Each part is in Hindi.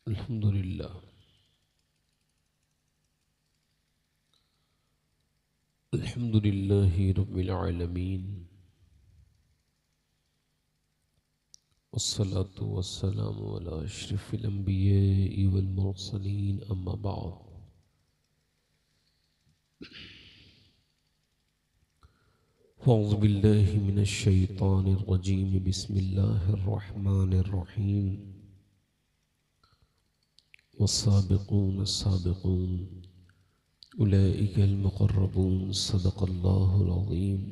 अल्हम्दुलिल्लाह अल्हम्दुलिल्लाहि रब्बिल आलमीन वस्सलातु वस्सलामु अला अशरफिल अंबिया'i वल मुरसलीन अम्मा बअद फ़अऊज़ु बिल्लाहि मिनश शैतानिर रजीम बिस्मिल्लाहिर रहमानिर रहीम वस्साबिक़ून अस्साबिक़ून उलाइकल मुक़र्रबून सदक़ल्लाहुल अज़ीम।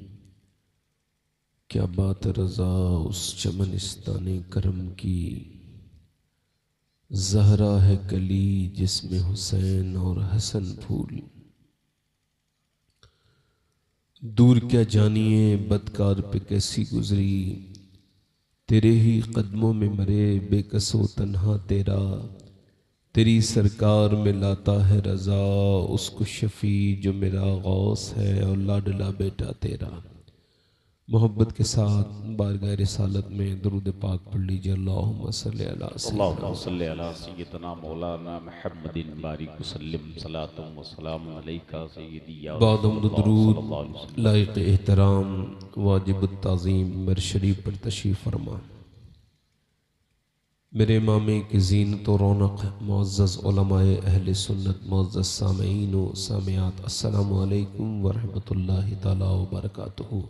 क्या बात रज़ा उस चमनिस्ताने करम की, ज़हरा है कली जिसमें हुसैन और हसन फूल। दूर क्या जानिए बदकार पे कैसी गुजरी, तेरे ही कदमों में मरे बेकसो तन्हा तेरा। तेरी सरकार में लाता है रज़ा उसको शफ़ी जो मेरा गौस है और लाडला बेटा तेरा। मोहब्बत के साथ बारगाह रिसालत में दुरूद पाक पढ़ लीजिए। अल्लाहुम्मा सल्ली अला सय्यदना मौलाना मुहम्मदिन बारिक वसल्लम सलातुम व सलाम अलैका सय्यदी या बादम रसूलल्लाह दुरूद सल्लल्लाहु अलैहि वसल्लम। लायक एहतराम वाजिब ताज़ीम मेरे शरीफ पर तशरीफ़ फरमा। मेरे इमामे की ज़ीनत व रौनक मुअज़्ज़ज़ उलमाए अहले सुन्नत मुअज़्ज़ज़ सामईन व सामियात अस्सलामु अलैकुम व रहमतुल्लाहि तआला व बरकातुहू।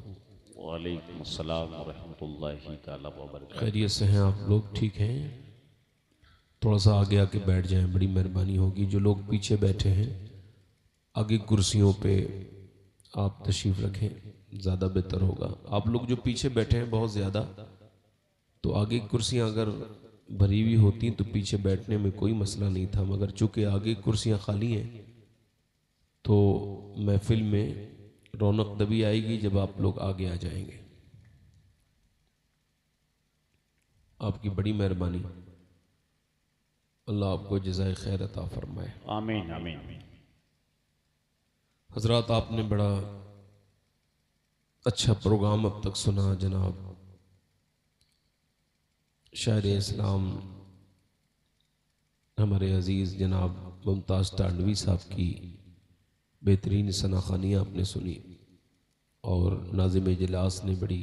वालेकुम अस्सलाम व रहमतुल्लाहि तआला व बरकातुहू। खैरियत से हैं आप लोग? ठीक हैं? थोड़ा सा आगे आके बैठ जाएं, बड़ी मेहरबानी होगी। जो लोग पीछे बैठे हैं आगे कुर्सियों पे आप तशरीफ़ रखें, ज़्यादा बेहतर होगा। आप लोग जो पीछे बैठे हैं बहुत ज़्यादा, तो आगे कुर्सियां अगर भरी हुई होती तो पीछे बैठने में कोई मसला नहीं था, मगर चूंकि आगे कुर्सियां खाली हैं तो महफिल में रौनक तभी आएगी जब आप लोग आगे आ जाएंगे। आपकी बड़ी मेहरबानी, अल्लाह आपको जज़ाए खैर अता फरमाए। आमीन आमीन। हजरात, आपने बड़ा अच्छा प्रोग्राम अब तक सुना। जनाब शायर इस्लाम हमारे अजीज़ जनाब मुमताज़ टांडवी साहब की बेहतरीन सनाखानियाँ आपने सुनी और नाज़िम इजलास ने बड़ी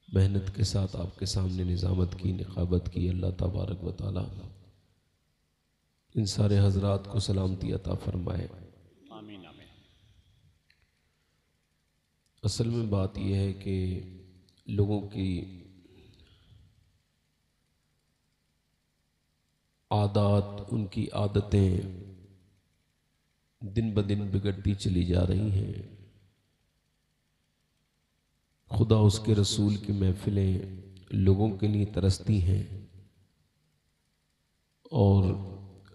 मेहनत के साथ आपके सामने निज़ामत की, निक़ाबत की। अल्लाह तबारक व तआला इन सारे हजरात को सलामती अता फरमाए। आमीन आमीन। असल में बात यह है कि लोगों की आदत, उनकी आदतें दिन ब दिन बिगड़ती चली जा रही हैं। खुदा उसके रसूल की महफिलें लोगों के लिए तरसती हैं और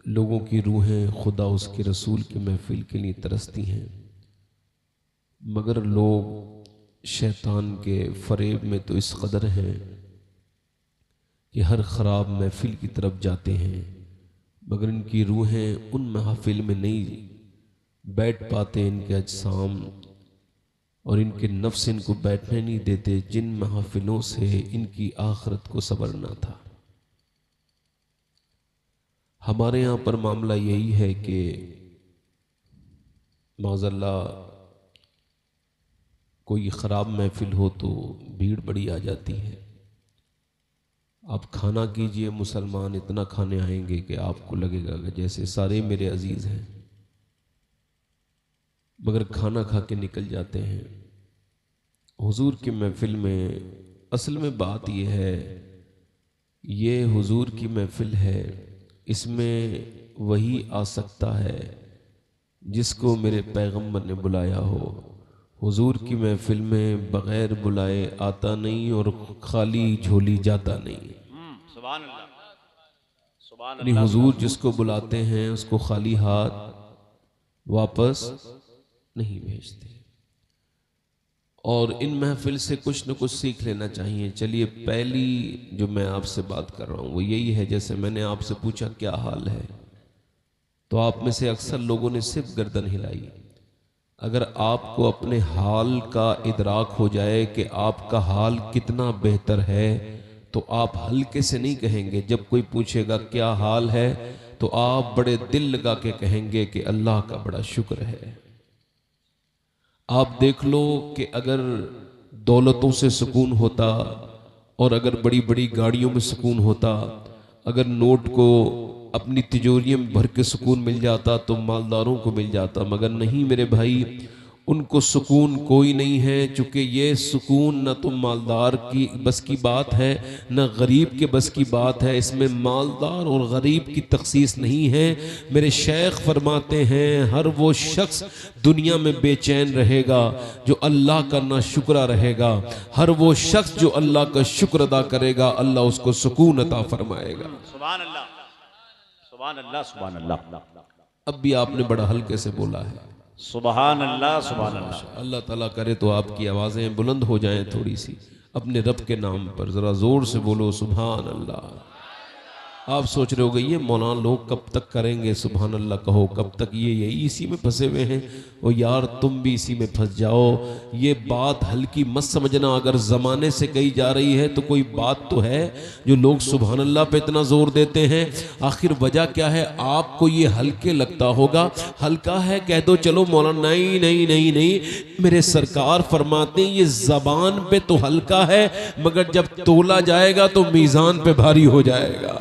लोगों की रूहें खुदा उसके रसूल की महफिल के लिए तरसती हैं, मगर लोग शैतान के फरेब में तो इस कदर हैं कि हर ख़राब महफिल की तरफ जाते हैं, मगर इनकी रूहें उन महफिल में नहीं बैठ पाते। इनके अजसाम और इनके नफ्स इनको बैठने नहीं देते जिन महफिलों से इनकी आखिरत को संवरना था। हमारे यहाँ पर मामला यही है कि माज़अल्लाह कोई ख़राब महफिल हो तो भीड़ बड़ी आ जाती है। आप खाना कीजिए, मुसलमान इतना खाने आएंगे कि आपको लगेगा कि जैसे सारे मेरे अजीज़ हैं, मगर खाना खा के निकल जाते हैं। हुजूर की महफिल में असल में बात यह है, ये हुजूर की महफिल है, इसमें वही आ सकता है जिसको मेरे पैगम्बर ने बुलाया हो। हुजूर की महफिल में बग़ैर बुलाए आता नहीं और खाली झोली जाता नहीं। सुभान अल्लाह सुभान यानी अल्लाह। हुजूर जिसको बुलाते हैं उसको खाली हाथ वापस नहीं भेजते। और इन महफिल से कुछ न कुछ सीख लेना चाहिए। चलिए, पहली जो मैं आपसे बात कर रहा हूँ वो यही है, जैसे मैंने आपसे पूछा क्या हाल है, तो आप में से अक्सर लोगों ने सिर्फ गर्दन हिलाई। अगर आपको अपने हाल का इदराक हो जाए कि आपका हाल कितना बेहतर है, तो आप हल्के से नहीं कहेंगे। जब कोई पूछेगा क्या हाल है तो आप बड़े दिल लगा के कहेंगे कि अल्लाह का बड़ा शुक्र है। आप देख लो कि अगर दौलतों से सुकून होता और अगर बड़ी बड़ी गाड़ियों में सुकून होता, अगर नोट को अपनी तिजोरियों में भर के सुकून मिल जाता तो मालदारों को मिल जाता, मगर नहीं मेरे भाई, उनको सुकून कोई नहीं है। चूँकि ये सुकून न तो मालदार की बस की बात है न गरीब के बस की बात है। इसमें मालदार और गरीब की तखसीस नहीं है। मेरे शेख फरमाते हैं हर वो शख्स दुनिया में बेचैन रहेगा जो अल्लाह का ना शुक्रा रहेगा। हर वो शख्स जो अल्लाह का शुक्र अदा करेगा अल्लाह उसको सुकून अता फरमाएगा। सुभान अल्लाह, सुभान अल्लाह, सुभान अल्लाह। अब भी आपने बड़ा हल्के से बोला है। सुभान अल्लाह, सुभान अल्लाह। अल्लाह ताला करे तो आपकी आवाज़ें बुलंद हो जाएं थोड़ी सी। अपने रब के नाम पर ज़रा ज़ोर से बोलो सुभान अल्लाह। आप सोच रहे होगे ये मौलाना लोग कब तक करेंगे सुभान अल्लाह कहो, कब तक ये यही इसी में फंसे हुए हैं। और यार तुम भी इसी में फंस जाओ। ये बात हल्की मत समझना। अगर ज़माने से कही जा रही है तो कोई बात तो है जो लोग सुभान अल्लाह पे इतना ज़ोर देते हैं। आखिर वजह क्या है? आपको ये हल्के लगता होगा। हल्का है कह दो चलो मौलाना। नहीं नहीं नहीं नहीं, मेरे सरकार फरमाते हैं ये ज़बान पे तो हल्का है मगर जब तोला जाएगा तो मीज़ान पे भारी हो जाएगा।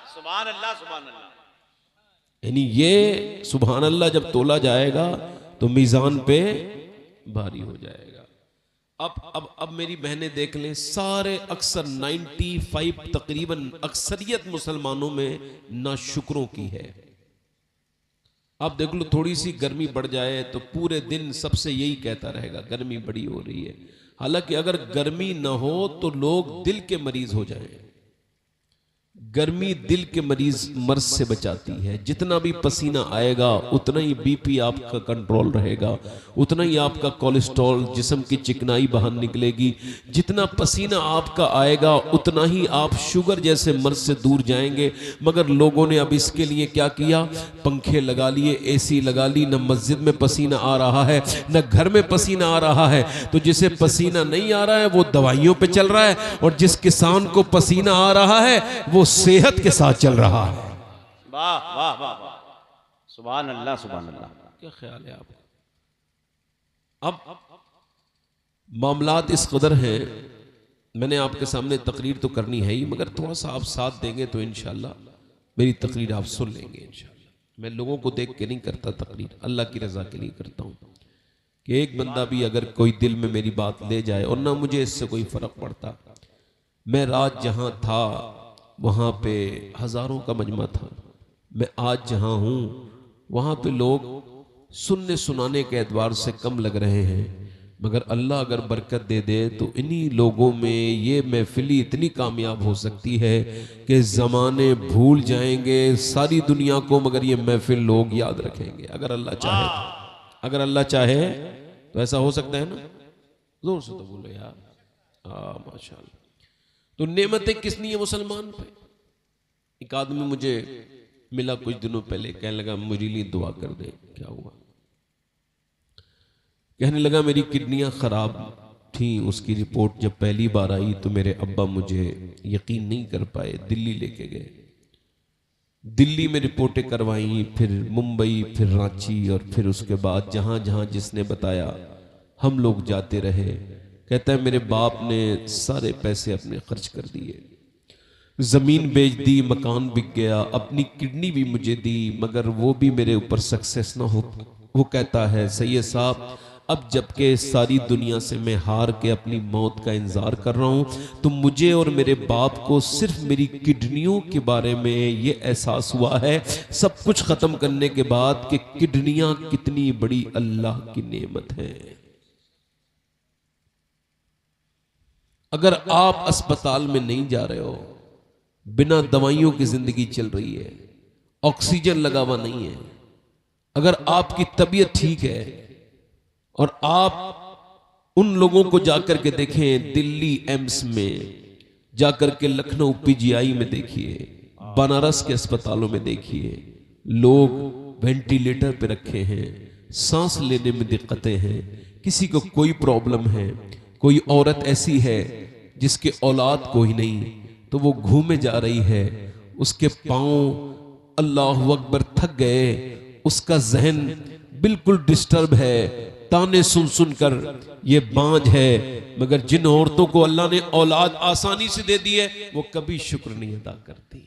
सुभान अल्लाह, सुभान अल्लाह। यानी ये सुभान अल्लाह जब तोला जाएगा तो मीज़ान पे भारी हो जाएगा। अब मेरी बहनें देख लें, सारे अक्सर 95 तकरीबन अक्सरियत मुसलमानों में नाशुक्रों की है। आप देख लो थोड़ी सी गर्मी बढ़ जाए तो पूरे दिन सबसे यही कहता रहेगा गर्मी बड़ी हो रही है। हालांकि अगर गर्मी ना हो तो लोग दिल के मरीज हो जाएं। गर्मी दिल के मरीज मर्ज से बचाती है। जितना भी पसीना आएगा उतना ही बीपी आपका कंट्रोल रहेगा, उतना ही आपका कोलेस्ट्रॉल जिस्म की चिकनाई बाहर निकलेगी। जितना पसीना आपका आएगा उतना ही आप शुगर जैसे मर्ज से दूर जाएंगे। मगर लोगों ने अब इसके लिए क्या किया? पंखे लगा लिए, एसी लगा ली। न मस्जिद में पसीना आ रहा है न घर में पसीना आ रहा है। तो जिसे पसीना नहीं आ रहा है वो दवाइयों पे चल रहा है, और जिस किसान को पसीना आ रहा है वो सेहत के साथ चल रहा है। वाह वाह वाह वाह, सुभान अल्लाह, सुभान अल्लाह। क्या ख्याल है आपका? अब मामलात इस कदर हैं, मैंने आपके सामने तकरीर तो करनी है ही, मगर थोड़ा सा आप साथ देंगे तो इंशाल्लाह मेरी तकरीर आप सुन लेंगे इंशाल्लाह। मैं लोगों को देख के नहीं करता तकरीर, अल्लाह की रजा के लिए करता हूँ कि एक बंदा भी अगर कोई दिल में मेरी बात ले जाए, और ना मुझे इससे कोई फर्क पड़ता। मैं रात जहाँ था वहाँ पे हजारों का मजमा था। मैं आज जहाँ हूँ वहाँ पे लोग सुनने सुनाने के एतबार से कम लग रहे हैं, मगर अल्लाह अगर बरकत दे दे तो इन्हीं लोगों में ये महफिली इतनी कामयाब हो सकती है कि ज़माने भूल जाएंगे सारी दुनिया को, मगर ये महफिल लोग याद रखेंगे अगर अल्लाह चाहे। अगर अल्लाह चाहे तो ऐसा हो सकता है ना? जोर से तो बोलो यार। माशाल्लाह। तो नेमतें किसनी है मुसलमान पे? एक आदमी मुझे मिला कुछ दिनों पहले, कहने लगा मेरे लिए दुआ कर दे। क्या हुआ? कहने लगा मेरी किडनियां खराब थी। उसकी रिपोर्ट जब पहली बार आई तो मेरे अब्बा मुझे यकीन नहीं कर पाए, दिल्ली लेके गए। दिल्ली में रिपोर्टें करवाई, फिर मुंबई, फिर रांची, और फिर उसके बाद जहां जहां जिसने बताया हम लोग जाते रहे। कहता है मेरे बाप ने सारे पैसे अपने खर्च कर दिए, जमीन बेच दी, मकान बिक गया, अपनी किडनी भी मुझे दी, मगर वो भी मेरे ऊपर सक्सेस ना हो। वो कहता है सैयद साहब अब जबकि सारी दुनिया से मैं हार के अपनी मौत का इंतजार कर रहा हूं तो मुझे और मेरे बाप को सिर्फ मेरी किडनियों के बारे में ये एहसास हुआ है सब कुछ खत्म करने के बाद कि किडनियां कितनी बड़ी अल्लाह की नेमत है। अगर आप अस्पताल में नहीं जा रहे हो, बिना दवाइयों की जिंदगी चल रही है, ऑक्सीजन लगा हुआ नहीं है, अगर आपकी तबीयत ठीक है और आप उन लोगों को जाकर के देखें, दिल्ली एम्स में जाकर के, लखनऊ पीजीआई में देखिए, बनारस के अस्पतालों में देखिए, लोग वेंटिलेटर पे रखे हैं, सांस लेने में दिक्कतें हैं, किसी को कोई प्रॉब्लम है, कोई औरत ऐसी है जिसके औलाद कोई नहीं, तो वो घूमे जा रही है, उसके पांव अल्लाहु अकबर थक गए, उसका जहन बिल्कुल डिस्टर्ब है, ताने सुन सुनकर ये बांझ है। मगर जिन औरतों को अल्लाह ने औलाद आसानी से दे दी है वो कभी शुक्र नहीं अदा करती।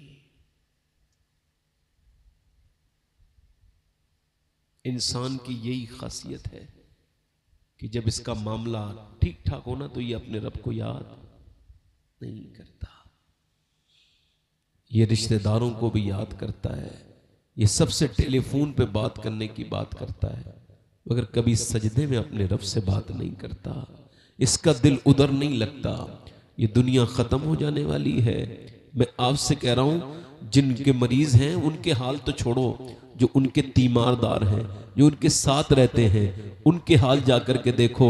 इंसान की यही खासियत है कि जब इसका मामला ठीक ठाक हो ना तो ये अपने रब को याद नहीं करता, ये रिश्तेदारों को भी याद करता है, ये सबसे टेलीफोन पे बात करने की बात करता है, मगर कभी सजदे में अपने रब से बात नहीं करता। इसका दिल उधर नहीं लगता। ये दुनिया खत्म हो जाने वाली है। मैं आपसे कह रहा हूं, जिनके मरीज हैं उनके हाल तो छोड़ो, जो उनके तीमारदार हैं, जो उनके साथ रहते हैं, उनके हाल जाकर के देखो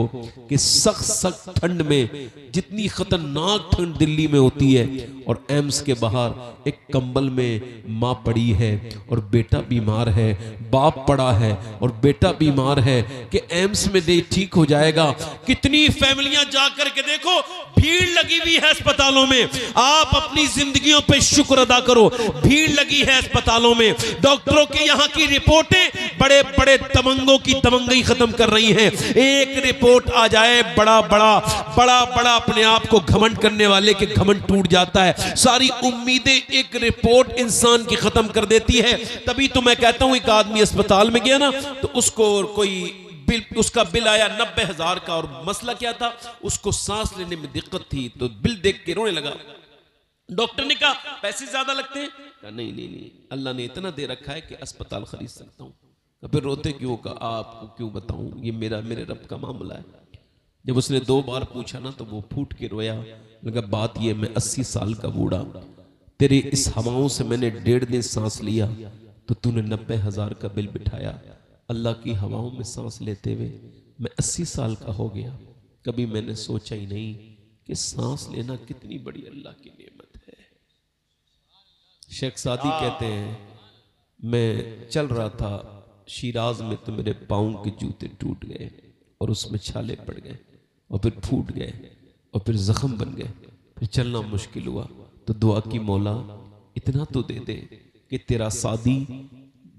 कि सख्त सख्त ठंड में, जितनी खतरनाक ठंड दिल्ली में होती है, और एम्स के बाहर एक कंबल में माँ पड़ी है और बेटा बीमार है, बाप पड़ा है और बेटा बीमार है कि एम्स में नहीं ठीक हो जाएगा। कितनी फैमिलियां जाकर के देखो, भीड़ लगी हुई है अस्पतालों में। आप अपनी जिंदगियों पे शुक्र अदा करो, भीड़ लगी है अस्पतालों में। डॉक्टरों के यहाँ की रिपोर्टें बड़े बड़े तमंगों की तमंगी खत्म कर रही हैं। एक रिपोर्ट आ जाए, बड़ा बड़ा अपने आप को घमंड करने वाले के घमंड टूट जाता है। सारी उम्मीदें एक रिपोर्ट इंसान की खत्म कर देती है। तभी तो मैं कहता हूं, एक आदमी अस्पताल में गया ना तो उसको कोई बिल, उसका बिल आया 90,000 का, और मसला क्या था, उसको सांस लेने में दिक्कत थी, तो बिल देख के रोने लगा। डॉक्टर ने कहा पैसे ज्यादा लगते हैं? कहा नहीं, अल्लाह ने इतना दे रखा है कि अस्पताल खरीद सकता हूं। फिर रोते क्यों? कहा आपको क्यों बताऊं, ये मेरे रब का मामला है। जब उसने 2 बार पूछा ना तो वो फूट के रोया। लगा बात ये, मैं 80 साल का बूढ़ा, तेरे इस हवाओं से मैंने 1.5 दिन सांस लिया, तो तूने 90,000 का बिल बिठाया। अल्लाह की हवाओं में सांस लेते हुए मैं 80 साल का हो गया। कभी मैंने सोचा ही नहीं कि सांस लेना कितनी बड़ी अल्लाह की नेमत है। शेख सादी कहते हैं, मैं चल रहा था शिराज में तो मेरे पाँव के जूते टूट गए और उसमें छाले पड़ गए और फिर फूट गए और फिर जख्म बन गए, फिर चलना मुश्किल हुआ। तो दुआ की, मौला इतना तो दे दे कि तेरा सादी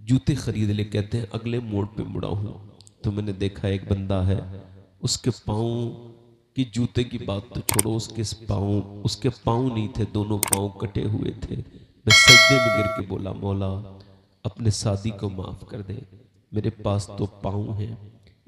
जूते खरीद ले। कहते हैं अगले मोड़ पे मुड़ा हूं तो मैंने देखा एक बंदा है, उसके पाँव की जूते की बात तो छोड़ो, उसके पाँव नहीं थे, दोनों पाँव कटे हुए थे। मैं सजदे में गिर के बोला, मौला अपने सादी को माफ कर दे, मेरे पास तो पाँव हैं,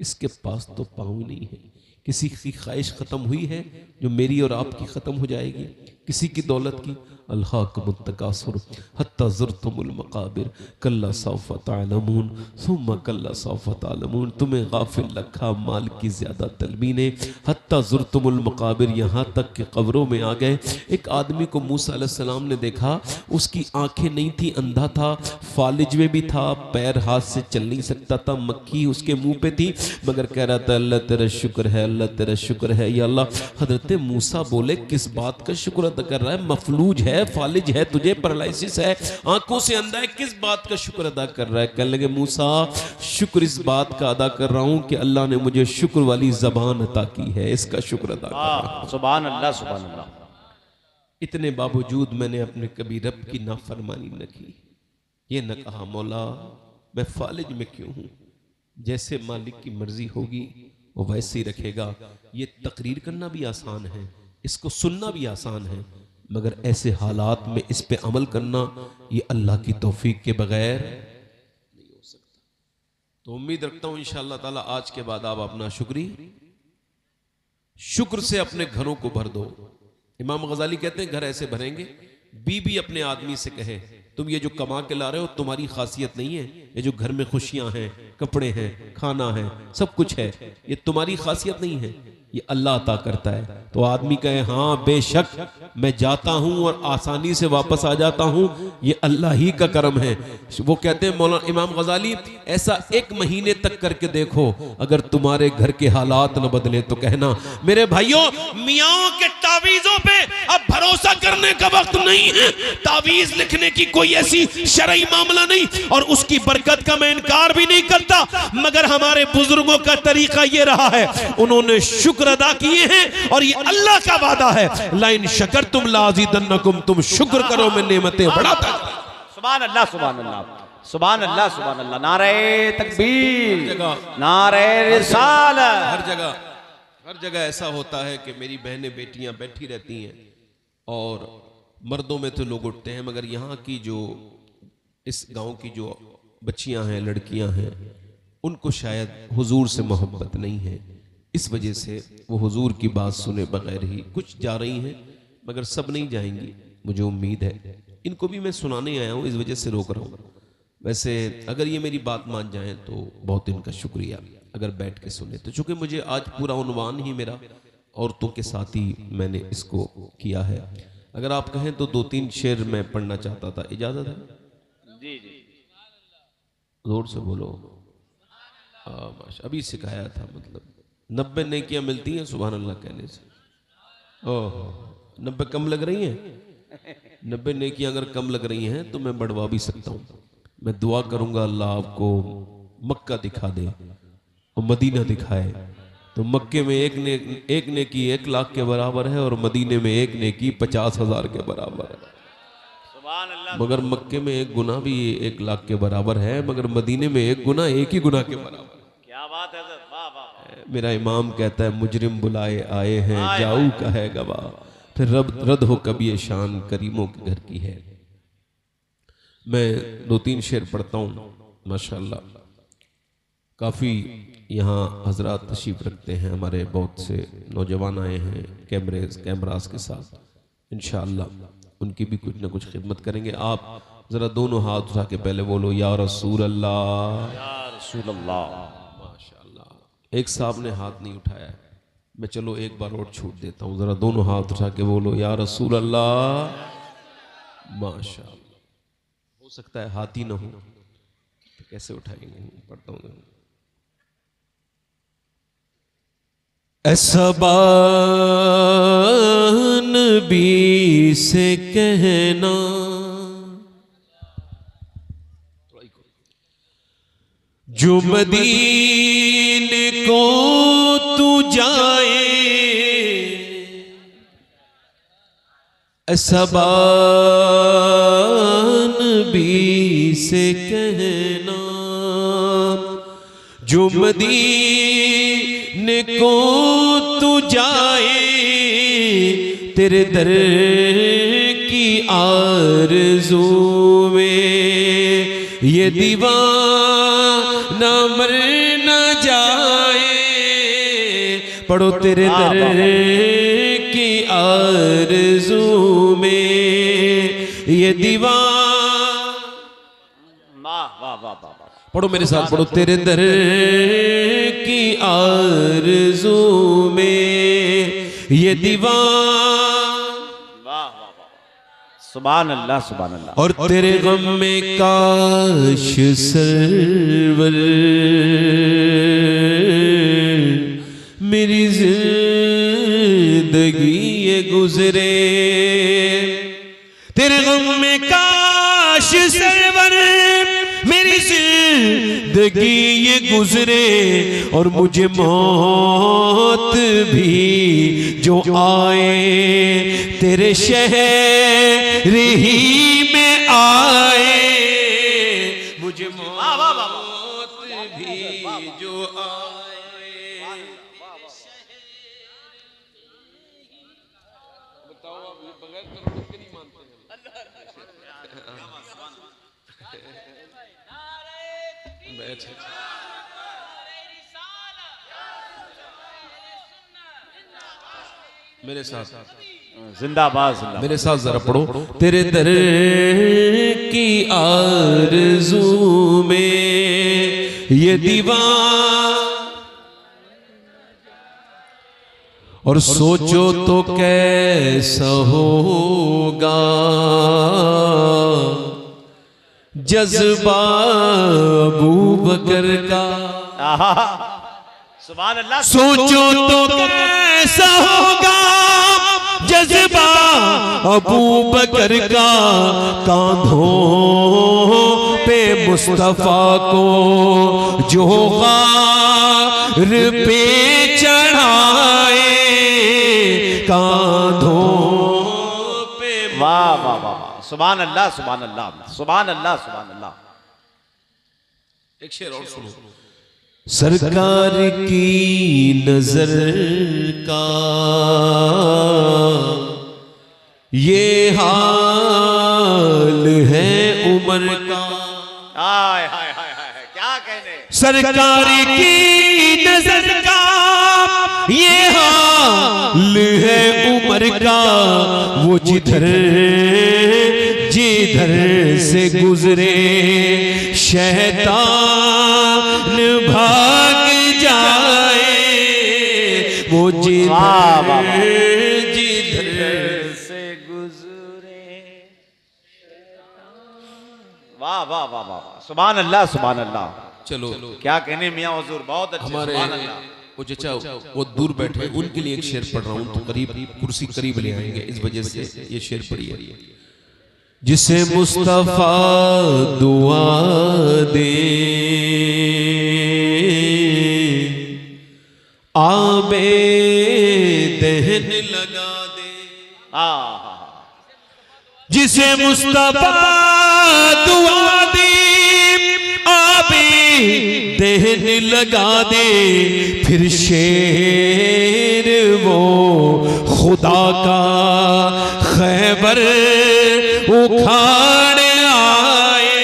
इसके पास तो पाँव नहीं है। किसी की ख्वाहिश खत्म हुई है जो मेरी और आपकी खत्म हो जाएगी? किसी की दौलत की? अल्हाकुमुत तकासुर हत्ता ज़ुरतुमुल मकाबिर कल्ला सौफ़ तअलमून सुम्मा कल्ला सौफ़ तअलमून। तुम्हें गाफिल रखा माल की ज्यादा तलबी ने, हत्ता ज़ुरतुमुल मकाबिर, यहाँ तक कि कब्रों में आ गए। एक आदमी को मूसा अलैहिस्सलाम ने देखा, उसकी आंखें नहीं थी, अंधा था, फालिज में भी था, पैर हाथ से चल नहीं सकता था, मक्खी उसके मुंह पे थी, मगर कह रहा था अल्लाह तेरा शुक्र है, अल्लाह तेरा शुक्र है। या अल्लाह, हजरत मूसा बोले किस बात का शुक्र अदा कर रहा है? मफलूज है, फालिज है, तुझे पैरालिसिस है, आंखों से अंधा है, किस बात का शुक्र अदा कर रहा है? कहने लगे मूसा, शुक्र इस बात का अदा कर रहा हूं कि अल्लाह ने मुझे शुक्र वाली जबान अता की है, इसका शुक्र अदा कर रहा हूं। सुभान अल्लाह, सुभान अल्लाह। इतने बावजूद मैंने अपने कभी रब की नाफरमानी न की, ये न कहा मौला मैं फालिज में क्यों हूं, जैसे मालिक की मर्जी होगी वो वैसे ही रखेगा। ये तकरीर करना भी आसान है, इसको सुनना भी आसान है, मगर ऐसे हालात में इस पे अमल करना ये अल्लाह की तौफीक के बगैर नहीं हो सकता। तो उम्मीद रखता हूं इंशाअल्लाह ताला आज के बाद आप अपना शुक्र से अपने घरों को भर दो। इमाम गजाली कहते हैं घर ऐसे भरेंगे, बीबी अपने आदमी से कहे तुम ये जो कमा के ला रहे हो तुम्हारी खासियत नहीं है, ये जो घर में खुशियां हैं, कपड़े हैं, खाना है, सब कुछ है, ये तुम्हारी खासियत नहीं है, ये अल्लाह अता करता है। तो आदमी कहे हाँ बेशक मैं जाता हूं और आसानी से वापस आ जाता हूं, ये अल्लाह ही का करम है। वो कहते हैं मौलाना इमाम गजाली, ऐसा 1 महीने तक करके देखो, अगर तुम्हारे घर के हालात न बदले तो कहना मेरे भाइयों, मियाओं के तावीजों पे अब भरोसा करने का वक्त नहीं है। तावीज लिखने की कोई ऐसी शरई मामला नहीं, और उसकी बरकत का मैं इनकार भी नहीं करता, मगर हमारे बुजुर्गों का तरीका ये रहा है, उन्होंने शुक्र शुक्र अदा किए हैं और ये अल्लाह का वादा है, लाइन शकरतुम लाज़ीदन्नकुम, तुम शुक्र करो मैं नेमतें बढ़ाता। सुभान अल्लाह सुभान अल्लाह सुभान अल्लाह सुभान अल्लाह। नारे तकबीर, नारे रिसालत। हर जगह ऐसा होता है कि मेरी बहनें बेटियां बैठी रहती हैं और मर्दों में तो लोग उठते हैं, मगर यहाँ की जो इस गांव की जो बच्चियां हैं, लड़कियां हैं, उनको शायद हुजूर से मोहब्बत नहीं है, इस वजह से वो हुजूर की बात सुने बगैर ही कुछ जा रही हैं, मगर सब नहीं जाएंगी, मुझे उम्मीद है। इनको भी मैं सुनाने आया हूँ, इस वजह से रोक रहा हूँ। वैसे अगर ये मेरी बात मान जाएं तो बहुत इनका शुक्रिया, अगर बैठ के सुने तो। चूँकि मुझे आज पूरा उन्वान ही मेरा औरतों के साथ ही मैंने इसको किया है। अगर आप कहें तो 2-3 शेर मैं पढ़ना चाहता था, इजाज़त है? जी जी, जोर से बोलो। अभी सिखाया था, मतलब 90 नेकियां मिलती हैं सुभान अल्लाह कहने से। ओह 90 कम लग रही हैं? 90 नेकियां अगर कम लग रही हैं तो मैं बढ़वा भी सकता हूँ। मैं दुआ करूंगा अल्लाह आपको मक्का दिखा दे और मदीना दिखाए। तो मक्के में एक नेकी 1 लाख के बराबर है और मदीने में एक नेकी 50,000 के बराबर है। सुभान अल्लाह। मगर मक्के में 1 गुना भी 1 लाख के बराबर है, मगर मदीने में 1 गुना 1 ही गुना के बराबर। क्या बात है, वाह वाह। मेरा इमाम कहता है मुजरिम बुलाए आए हैं, जाऊ का है गवाह, फिर रद हो कभी ये शान करीमों के घर की है। मैं 2-3 शेर पढ़ता हूँ। माशाअल्लाह काफ़ी यहाँ हजरात तशरीफ रखते हैं, हमारे बहुत से नौजवान आए हैं कैमरास के साथ। इंशाअल्लाह उनकी भी कुछ ना कुछ खिदमत करेंगे। आप ज़रा दोनों हाथ उठा के पहले बोलो या रसूल अल्लाह, या रसूल अल्लाह। माशाअल्लाह। एक साहब ने हाथ नहीं उठाया है, मैं चलो एक बार और छूट देता हूँ, ज़रा दोनों हाथ उठा के बोलो या रसूल अल्लाह। माशाअल्लाह। हो सकता है हाथ ही ना हो तो कैसे उठाएंगे? पढ़ता हूँ। ऐसा नबी से कहना, जो मदीने को तू जाए, ऐसा नबी से कहना, जो मदीने को तू जाए, तेरे दर की आरज़ू में ये दीवाना मर न जाए। पढ़ो तेरे दर की आरज़ू में ये दीवाना, वाह वाह वाह। पढ़ो मेरे साथ, पढ़ो तेरे दर की आरज़ू में ये दीवाना। वाह वाह वाह। सुभान अल्लाह सुभान अल्लाह। और तेरे गम में काश सरवर मेरी जिंदगी ये गुजरे, तेरे गम में काश सरवर मेरी जिंदगी ये गुजरे, और मुझे मौत भी जो आए तेरे शहर ही में आए, मुझे मौत भी जो आए। बताओ आप बगैर तरोड़ के नहीं मानते हैं? मेरे साथ जिंदाबाद जिंदाबाद। मेरे साथ जरा पढ़ो, तेरे दर की आरज़ू में ये दीवान, और सोचो तो कैसा होगा जज्बा अबू बकर का। सुभान अल्लाह। सोचो तो कैसा होगा जज्बा अबू बकर का, कांधों पे मुस्तफा को जो गार पे चढ़ाए कांधों पे। वाह वाह वाह वाह, सुभान अल्लाह सुभान अल्लाह सुभान अल्लाह सुभान अल्लाह। एक शेर और सुनो। सरकार की नजर का ये हाल है उमर का। हाय हाय हाय हाय, क्या कहने। सरकार की नजर का ये हाल है उमर का, वो जिधर से गुजरे शैतान भाग जाए, वो जिधर से गुजरे। वाह वाह वाह वाह, सुभान अल्लाह सुभान अल्लाह। चलो क्या कहने मियां हुजूर, बहुत अच्छे। हमारे सुभान अल्लाह। वो चचा वो दूर बैठे, उनके लिए एक शेर पढ़ रहा हूँ, तो करीब कुर्सी करीब ले आएंगे, इस वजह से ये शेर पढ़िए। जिसे मुस्तफा दुआ दे आबे दहन लगा दे। जिसे मुस्तफा दुआ दे आबे दहन लगा दे, फिर शेर वो खुदा का खैबर उखाड़ आए।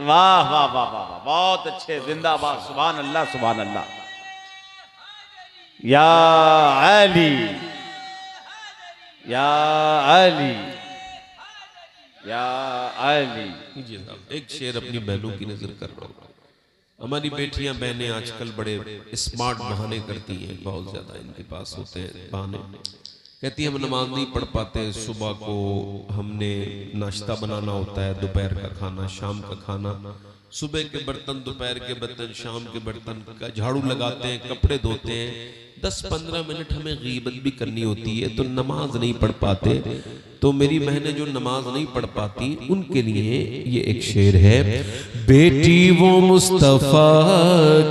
वाह वाह वाह वाह, बहुत अच्छे, जिंदाबाद, सुभान अल्लाह सुभान अल्लाह। या अली या अली या अली। एक शेर अपनी बहनों की नजर कर रहा हूँ। हमारी बेटियां बहनें आजकल बड़े स्मार्ट बहाने करती हैं, बहुत ज्यादा इनके पास होते हैं बहाने। कहती है हम नमाज नहीं पढ़ पाते, सुबह को हमने नाश्ता बनाना होता है, दोपहर का खाना, शाम का खाना, सुबह के बर्तन, दोपहर के बर्तन, शाम के बर्तन का झाड़ू लगाते हैं, कपड़े धोते हैं, 10-15 मिनट हमें गीबत भी करनी होती है, तो नमाज नहीं पढ़ पाते। तो मेरी बहनें जो नमाज नहीं पढ़ पाती, उनके लिए ये एक शेर है। बेटी वो मुस्तफा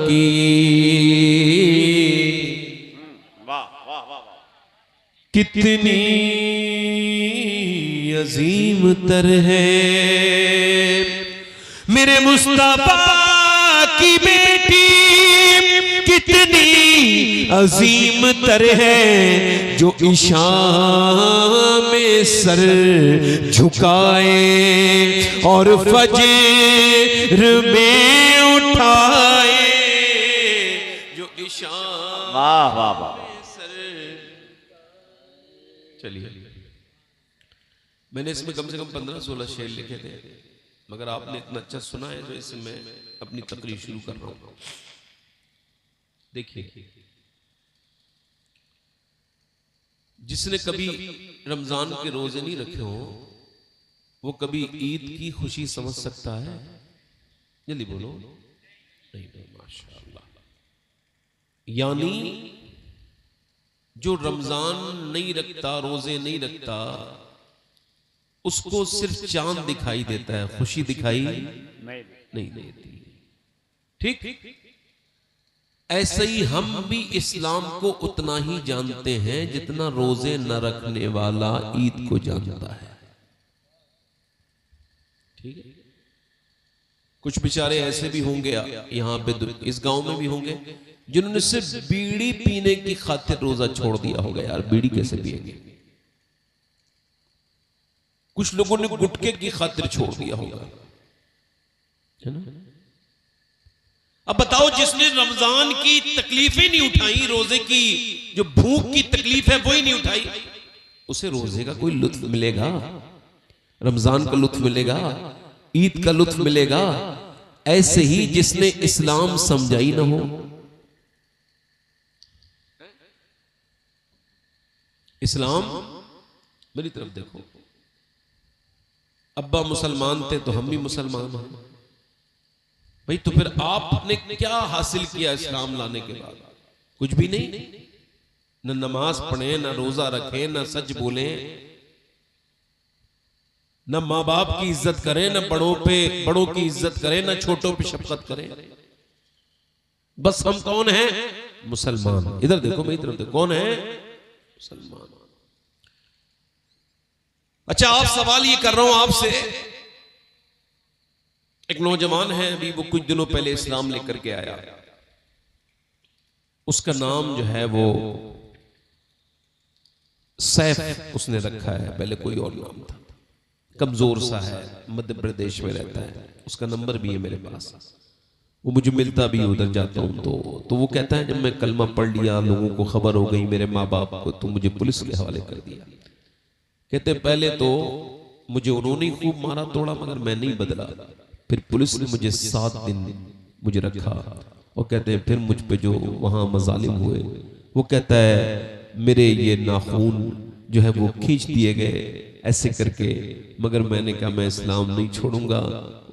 की कितनी अजीम तर है, मेरे मुस्तफा की बेटी कितनी अजीम तर है, जो इशा में सर झुकाए और फजर में उठाए, जो इशा। वाह वाह वाह। चलिए, मैंने इसमें कम से कम 15-16 शेर लिखे थे, मगर आपने इतना अच्छा सुना है, तो इससे मैं अपनी तकरीर शुरू कर रहा हूं। देखिए, जिसने कभी रमजान के रोजे नहीं रखे हो, वो कभी ईद की खुशी समझ सकता है? जल्दी बोलो। नहीं, माशाअल्लाह। यानी जो रमजान नहीं रखता, रोजे नहीं रखता, उसको सिर्फ चांद दिखाई देता है, खुशी दिखाई नहीं देती। ठीक, ऐसे ही हम भी इस्लाम को उतना ही जानते हैं जितना रोजे न रखने वाला ईद को जानता है। ठीक है, कुछ बेचारे ऐसे भी होंगे यहाँ पे, इस गांव में भी होंगे, जिन्होंने सिर्फ बीड़ी पीने की खातिर रोजा छोड़ दिया होगा। यार बीड़ी कैसे पिएंगे? कुछ लोगों ने गुटखे की खातिर छोड़ दिया होगा, है ना? अब बताओ, जिसने रमजान की तकलीफें नहीं उठाई, रोजे की जो भूख की तकलीफ है वो ही नहीं उठाई, उसे रोजे का कोई लुत्फ मिलेगा? रमजान का लुत्फ मिलेगा? ईद का लुत्फ मिलेगा? ऐसे ही जिसने इस्लाम समझा ही ना हो, इस्लाम, मेरी तरफ देखो, अब्बा मुसलमान थे तो हम भी मुसलमान हैं भाई। तो फिर आपने क्या हासिल किया इस्लाम लाने के बाद? कुछ भी नहीं। न नमाज पढ़े, न रोजा रखे, न सच बोले, ना माँ बाप की इज्जत करें, ना बड़ों की इज्जत करें, ना छोटों पे शफकत करें। बस हम कौन हैं? मुसलमान। इधर देखो, मैं इधर देखो, कौन है? मुसलमान। अच्छा, आप सवाल ये कर रहा हूं आपसे, एक नौजवान है अभी, वो कुछ दिनों पहले इस्लाम लेकर के आया। उसका नाम जो है वो सैफ उसने रखा है, पहले कोई और नाम था। कमजोर सा है, मध्य प्रदेश में रहता है। उसका नंबर भी है मेरे पास, वो मुझे मिलता भी, उधर जाता हूं तो वो कहता है जब मैं कलमा पढ़ लिया, लोगों को खबर हो गई, मेरे माँ बाप को, तो मुझे पुलिस के हवाले कर दिया। कहते पहले तो मुझे उन्होंने खूब मारा तोड़ा, मगर मैं नहीं बदला। फिर पुलिस ने मुझे 7 दिन मुझे रखा, और कहते हैं फिर मुझ पे जो वहां मजालिम हुए, वो कहता है मेरे ये नाखून जो है वो खींच दिए गए ऐसे करके, मगर मैंने कहा मैं इस्लाम नहीं छोड़ूंगा।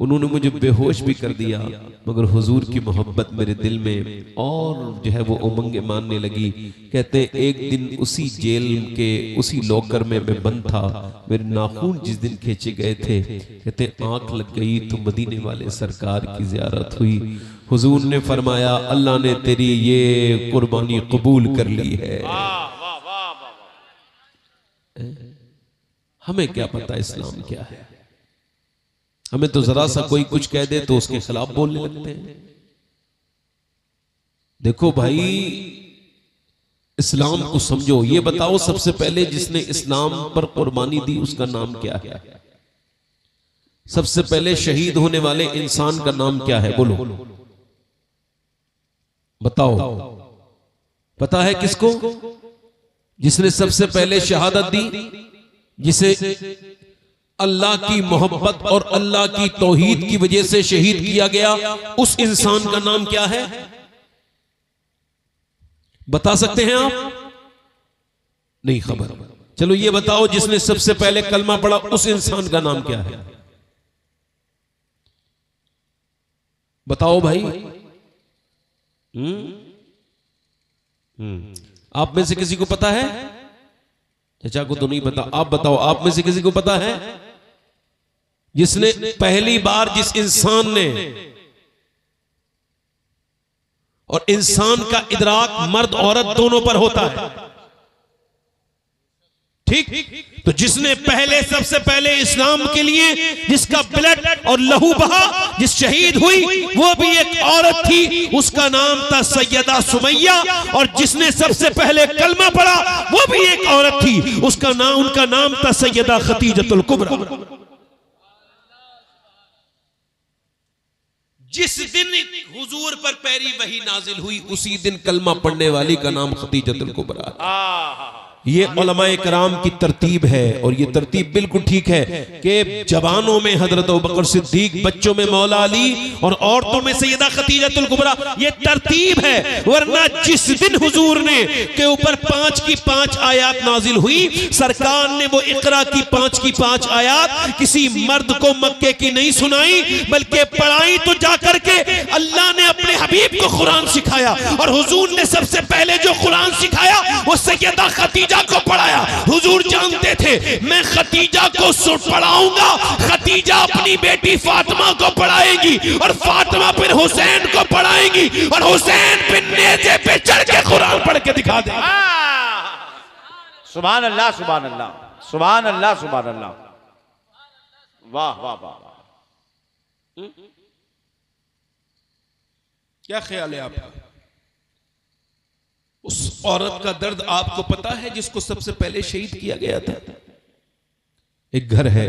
उन्होंने मुझे बेहोश भी कर दिया, मगर हुजूर की मोहब्बत मेरे दिल में और जो है वो उमंगे मानने लगी। कहते हैं एक दिन उसी जेल के उसी लॉकर में मैं बंद था, मेरे नाखून जिस दिन खींचे गए थे, कहते हैं आंख लग गई तो मदीने वाले सरकार की ज़ियारत हुई। हुजूर ने फरमाया अल्लाह ने तेरी ये कुर्बानी कबूल कर ली है। हमें क्या पता इस्लाम क्या है? हमें तो जरा सा कोई कुछ कह दे तो उसके खिलाफ बोलने लगते हैं। देखो भाई, इस्लाम को समझो। ये बताओ सबसे पहले जिसने इस्लाम पर कुर्बानी दी उसका नाम क्या है? सबसे पहले शहीद होने वाले इंसान का नाम क्या है? बोलो बताओ, पता है किसको? जिसने सबसे पहले शहादत दी, जिसे अल्लाह की मोहब्बत और अल्लाह की तौहीद की वजह से शहीद किया गया, उस इंसान का नाम क्या है? बता सकते हैं आप? नहीं खबर। चलो ये बताओ, जिसने सबसे पहले कलमा पढ़ा उस इंसान का नाम क्या है? बताओ भाई। आप में से किसी को पता है? चाचा को तो नहीं पता, आप बताओ, आप में से किसी को पता है? जिसने पहली बार, जिस इंसान ने, और इंसान का इदराक मर्द औरत दोनों पर होता है, ठीक? तो जिसने पहले सबसे पहले इस्लाम के लिए जिसका ब्लड और लहू बहा, जिस शहीद हुई, वो भी एक औरत थी, उसका नाम था सैयदा सुमैया। और जिसने सबसे पहले कलमा पढ़ा वो भी एक औरत थी, उनका नाम था सैयदा खदीजतुल कुबरा। जिस दिन हुजूर पर पहली वही नाजिल हुई, उसी दिन कलमा पढ़ने वाली का नाम खदीजतुल कुबरा। ये उलमाए कराम की तरतीब है, और ये तरतीब बिल्कुल ठीक है कि जवानों में हजरत अबू बकर सिद्दीक, बच्चों में मौला अली और औरतों में सैयदा खदीजतुल कुबरा। ये तरतीब है, वरना जिस दिन हुजूर ने के ऊपर 5 की 5 आयत नाजिल हुई, सरकार ने वो इकरा की 5 की 5 आयत किसी मर्द को मक्के की नहीं सुनाई, बल्कि पढ़ाई तो जाकर के अल्लाह ने अपने हबीब को कुरान सिखाया। और हुजूर ने सबसे पहले जो कुरान सिखाया वो सैयदा खदीजा को पढ़ाया। हुजूर जानते थे मैं खदीजा को पढ़ाऊंगा, खदीजा अपनी बेटी फातिमा को पढ़ाएगी, और फातिमा फिर हुसैन को पढ़ाएगी, और हुसैन फिर नेज़े पे चढ़ के कुरान पढ़ के दिखा देगा। सुभान अल्लाह, सुभान अल्लाह, सुभान अल्लाह, सुभान अल्लाह। वाह वाह वाह। क्या ख्याल है आपका? उस औरत का दर्द आपको पता है जिसको सबसे पहले शहीद किया गया था? एक घर है,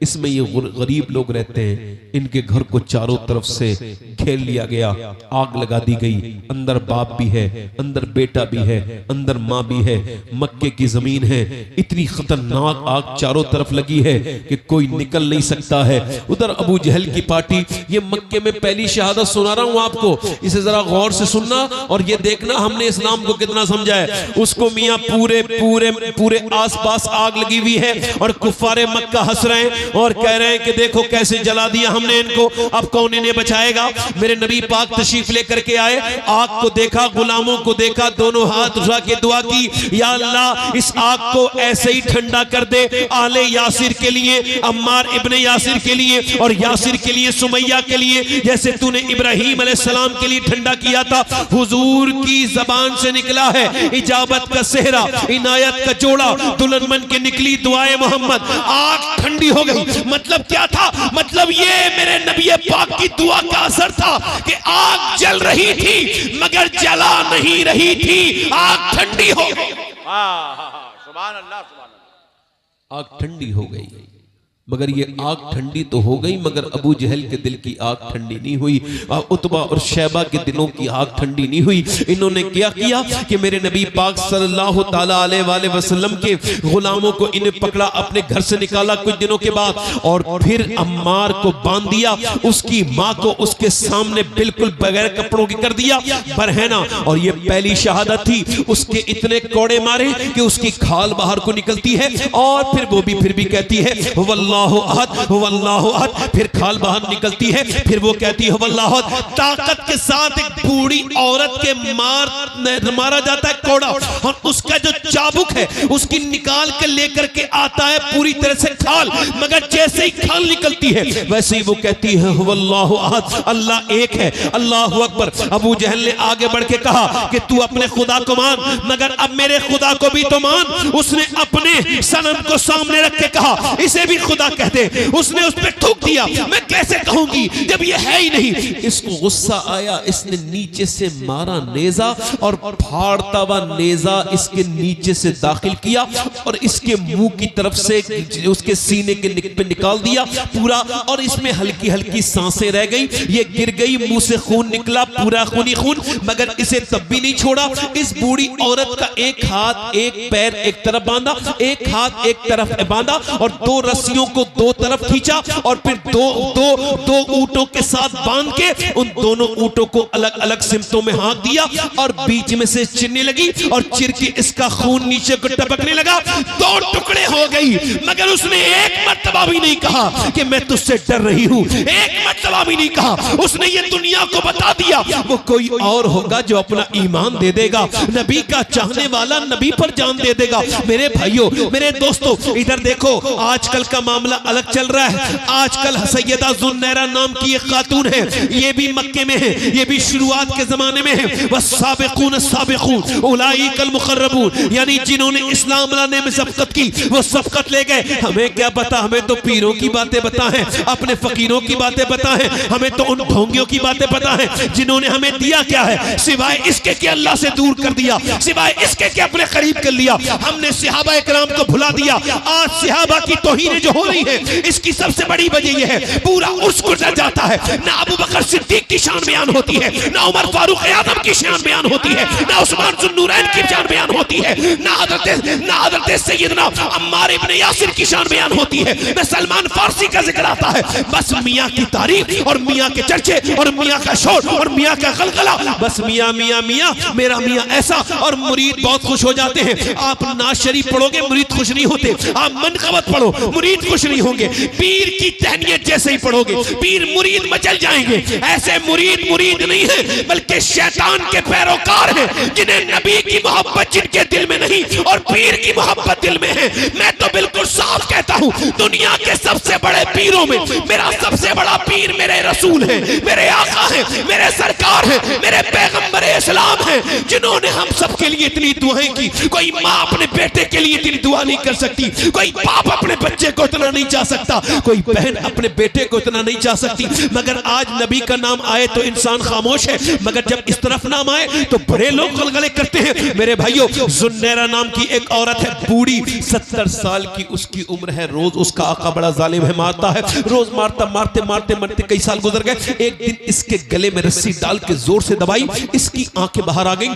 इसमें ये गरीब लोग रहते हैं, इनके घर को चारों तरफ से घेर लिया गया, आग लगा दी गई। अंदर बाप भी है, अंदर बेटा भी है, अंदर माँ भी है, मक्के की जमीन है, इतनी खतरनाक आग चारों तरफ लगी है कि कोई निकल नहीं सकता है। उधर अबू जहल की पार्टी, ये मक्के में पहली शहादत सुना रहा हूं आपको, इसे जरा गौर से सुनना और ये देखना हमने इस्लाम को कितना समझा है। उसको मियाँ पूरे पूरे पूरे आस पास आग लगी हुई है और कुफारे मक्का हंस रहे हैं, और कह रहे हैं कि देखो कैसे जला दिया हमने इनको, अब कौन इन्हें बचाएगा। मेरे नबी पाक तशरीफ लेकर के आए, आग को देखा, गुलामों को देखा, दोनों हाथ उठा के दुआ की, या अल्लाह इस आग को ऐसे ही ठंडा कर दे आले यासिर के लिए, अम्मार इब्ने यासिर के लिए और यासिर के लिए, सुमैया के लिए, जैसे तूने इब्राहीम अलैहिस्सलाम के लिए ठंडा किया था। हुजूर की जबान से निकला है इजाबत का सेहरा, इनायत का जोड़ा, दुल्हन बन के निकली दुआए मोहम्मद, आग ठंडी हो गई। मतलब क्या था? मतलब ये मेरे नबी पाक की दुआ का असर था कि आग जल रही थी मगर जला नहीं रही थी, आग ठंडी हो गई। सुभान अल्लाह, सुभान अल्लाह। आग ठंडी हो गई, मगर ये आग ठंडी तो हो गई मगर अबू जहल के दिल की आग ठंडी नहीं हुई, उतबा और शैबा के दिलों की आग ठंडी नहीं हुई। इन्होंने क्या किया कि मेरे नबी पाक सल्लल्लाहु ताला अलैहि वसल्लम के गुलामों को इन्हें पकड़ा, अपने घर से निकाला कुछ दिनों के बाद, और फिर अम्मार को बांध दिया, उसकी माँ को उसके सामने बिल्कुल बगैर कपड़ों के कर दिया बरहना, और ये पहली शहादत थी। उसके इतने कोड़े मारे कि उसकी खाल बाहर को निकलती है, और फिर वो भी कहती है वल्लाहु अहद, वल्लाहु अहद, फिर खाल बाहर निकलती है, फिर वो कहती है वल्लाहु अहद। ताकत के साथ एक बूढ़ी औरत के मारा जाता है कोड़ा, और उसका जो चाबुक है उसकी निकाल के लेकर के आता है पूरी तरह से खाल, मगर जैसे ही खाल निकलती है वैसे ही वो कहती है वल्लाहु अहद, अल्लाह एक है, अल्लाहु अकबर। अबू जहल ने आगे बढ़ के कहा कि तू अपने खुदा को मान, मगर अब मेरे खुदा को भी तो मान। उसने अपने सनम को सामने रख के कहा इसे भी खुदा कहते, उसने उस पे थूक दिया, मैं कैसे कहूंगी जब ये है ही नहीं। इसको गुस्सा आया, इसने नीचे से मारा नेजा, और फाड़ता हुआ नेजा इसके नीचे से दाखिल किया और इसके मुंह की तरफ से उसके सीने के पे निकाल दिया पूरा, और इसमें हल्की हल्की सांसें रह गई, ये गिर गई, मुंह से खून निकला, पूरा खूनी खून, मगर इसे तब भी नहीं छोड़ा। इस बूढ़ी औरत का एक हाथ एक पैर एक तरफ बांधा, एक हाथ एक तरफ बांधा, और दो रस्सियों को दो तरफ खींचा, और फिर दो ऊंटों के साथ बांध के उन दोनों ऊंटों को अलग अलग सिमतों में हाँक दिया, और बीच में से चिरने लगी, और चिर के इसका खून नीचे को टपकने लगा, दो टुकड़े हो गई। मगर उसने एक मर्तबा भी नहीं कहा कि मैं तुझसे डर रही हूं, एक मर्तबा भी नहीं कहा। उसने ये दुनिया को बता दिया वो कोई और होगा जो अपना ईमान दे देगा, नबी का चाहने वाला नबी पर जान दे देगा। मेरे भाइयों, मेरे दोस्तों, इधर देखो, आजकल का मामला अलग चल रहा है। आजकल सैयदा जुन्नैरा नाम की एक खातून है, ये भी मक्के में है, ये भी शुरुआत के जमाने में है। वस्साबिकून अस्साबिकून उलाइकल मुक़र्रबून, यानी जिन्होंने इस्लाम लाने में सबकत की वो सबकत ले गए। हमें क्या पता, हमें तो पीरों की बातें पता है, अपने फकीरों की बातें पता है, हमें तो उन ढोंगियों की बातें पता है जिन्होंने हमें दिया क्या है, सिवाय इसके कि अल्लाह से दूर कर दिया, सिवाय इसके कि अपने करीब कर लिया। हमने सहाबा इकराम को भुला दिया। आज सहाबा की तौहीन जो हो रही है इसकी सबसे बड़ी वजह यह है पूरा उर्स गुजर जाता है, ना अबू बकर सिद्दीक की शान बयान होती है, ना उमर फारूक आजम की शान बयान होती है, ना उस्मान ज़ुन्नूरैन की शान बयान होती है, ना हज़रत सैयदना अम्मार इब्ने यासिर की शान बयान होती है, ना सलमान फारसी का जिक्र आता है। बस मियाँ की तारीफ और मियाँ के चर्चे और मियाँ का शोर और मियाँ का गलगला, बस मियाँ मियाँ मियाँ, मेरा मियाँ ऐसा, और मुरीद बहुत खुश हो जाते हैं। आप नाज़ शरीफ पढ़ोगे मुरीद खुश नहीं होते, आप मनक़बत पढ़ो मुरीद खुश नहीं होंगे, पीर की तहनीयत जैसे ही पढ़ोगे पीर मुरीद मचल जाएंगे। ऐसे मुरीद नहीं है बल्कि शैतान के पैरोकार हैं, जिन्हें नबी की मोहब्बत जिनके दिल में नहीं और पीर की मोहब्बत दिल में है। मैं तो बिल्कुल साफ कहता हूँ, दुनिया के सबसे बड़े पीरों में मेरा सबसे बड़ा पीर मेरे रसूल है, मेरे आका है, मेरे सरकार है, मेरे पैगंबर इस्लाम है, जिन्होंने हम सब के लिए इतनी दुआएं की। कोई माँ अपने बेटे के लिए इतनी दुआ नहीं कर सकती, कोई बाप अपने बच्चे को इतना नहीं चाह सकता, कोई बहन अपने बेटे को इतना नहीं चाह सकती। मगर आज नबी का नाम आए तो इंसान खामोश है, मगर जब इस तरफ नाम आए तो बड़े लोग गलगले करते हैं। मेरे भाइयों, जुन्नैरा नाम की एक औरत है, बूढ़ी, 70 साल की उसकी उम्र है। रोज उसका आका बड़ा जालिम है, मारता है, रोज मारता, मारते मारते मारते कई साल गुजर गए। एक दिन इसके गले में रस्सी डाल के जोर से दबाई, इसकी आंखें बाहर आ गई,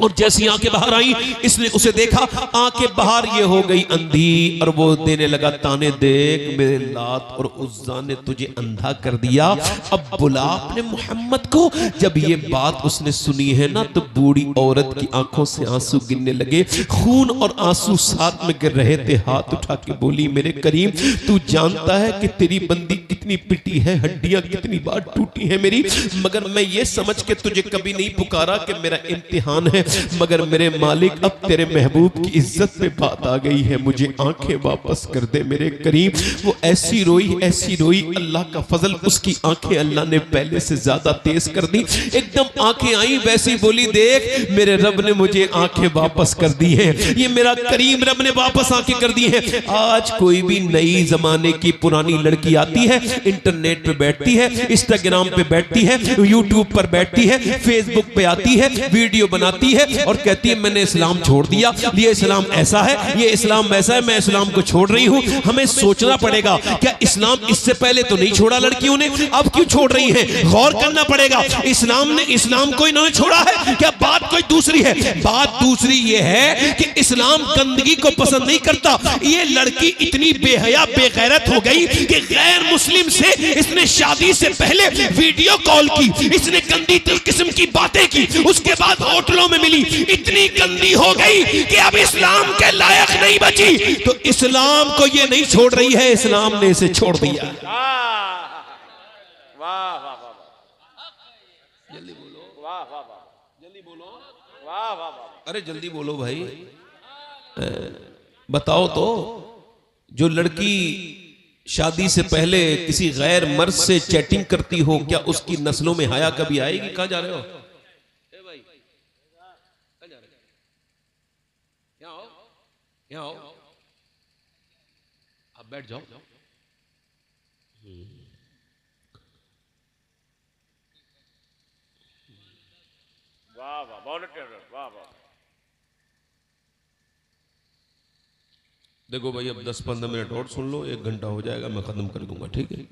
और जैसी आंखें बाहर आई इसने उसे देखा, आंखें बाहर ये हो गई अंधी, और वो देने लगा ताने, देख मेरे लात और उज़्ज़ा ने तुझे अंधा कर दिया, अब बुला अपने मोहम्मद को। जब ये बात उसने सुनी है ना तो बूढ़ी औरत की आंखों से आंसू गिरने लगे, खून और आंसू साथ में गिर रहे थे। हाथ उठा के बोली, मेरे करीम तू जानता है कि तेरी बंदी कितनी पिटी है, हड्डियां कितनी बार टूटी है मेरी, मगर मैं ये समझ के तुझे कभी नहीं पुकारा कि मेरा इम्तिहान है, मगर मेरे मालिक अब तेरे महबूब की इज्जत पे बात आ गई है, मुझे आंखें वापस कर दे मेरे करीम। वो ऐसी रोई, अल्लाह का फजल, उसकी आंखें अल्लाह ने पहले से ज्यादा तेज कर दी, एकदम आंखें आई वैसी बोली, देख मेरे रब ने मुझे आंखें वापस कर दी है, ये मेरा करीम रब ने वापस आंखें कर दी है। आज कोई भी नई जमाने की पुरानी लड़की आती है, इंटरनेट पे बैठती है, इंस्टाग्राम पे बैठती है, यूट्यूब पर बैठती है, फेसबुक पे आती है, वीडियो बनाती है और कहती है मैंने इस्लाम छोड़ दिया, ये इस्लाम ऐसा है, ये इस्लाम वैसा है, मैं इस्लाम को छोड़ रही हूं। हमें सोचना पड़ेगा, क्या इस्लाम इससे पहले तो नहीं छोड़ा लड़कियों ने, अब क्यों छोड़ रही हैं? गौर करना पड़ेगा। इस्लाम ने इस्लाम को इन्होंने छोड़ा है क्या? बात कोई दूसरी है। बात दूसरी ये है कि इस्लाम गंदगी को पसंद नहीं करता। ये लड़की इतनी बेहया बेगैरत हो गई कि गैर मुस्लिम से इसने शादी से पहले वीडियो कॉल की, इसने गंदी किस्म की बातें की, उसके बाद होटलों में मिली, इतनी गंदी हो गई कि अब इस्लाम के लायक नहीं बची। तो इस्लाम को ये नहीं छोड़ रही है, इस्लाम ने इसे छोड़ दिया। वाह वाह वाह, जल्दी बोलो, वाह वाह वाह, जल्दी बोलो, वाह वाह वाह, अरे जल्दी बोलो भाई, बताओ तो, जो लड़की शादी से पहले किसी गैर मर्द से चैटिंग करती हो, क्या उसकी नस्लों में हया कभी आएगी? कहां जा रहे हो? यहाँ आओ, आप बैठ जाओ। वाह वाह, वॉलंटियर, वाह वाह। देखो भाई, अब 10-15 मिनट और सुन लो, 1 घंटा हो जाएगा, मैं खत्म कर दूंगा, ठीक है?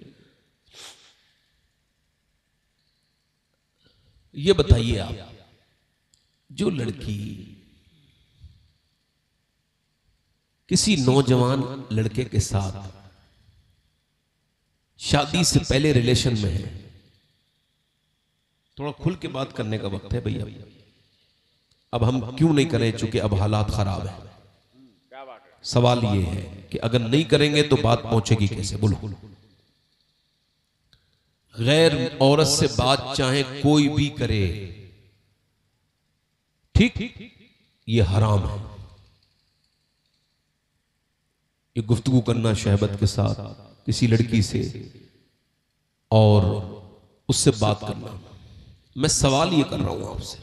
ये बताइए आप, जो लड़की किसी नौजवान लड़के के साथ शादी से पहले रिलेशन में है, थोड़ा खुल के बात करने का वक्त है भैया। अब हम क्यों नहीं करें, चूंकि अब हालात खराब है। सवाल ये है कि अगर नहीं करेंगे तो बात पहुंचेगी कैसे? बोलो। गैर औरत से बात चाहे कोई भी करे, ठीक, ये हराम है। ये गुफ्तगू करना शहबत के साथ किसी लड़की से और उससे बात करना, मैं सवाल ये कर रहा हूं आपसे,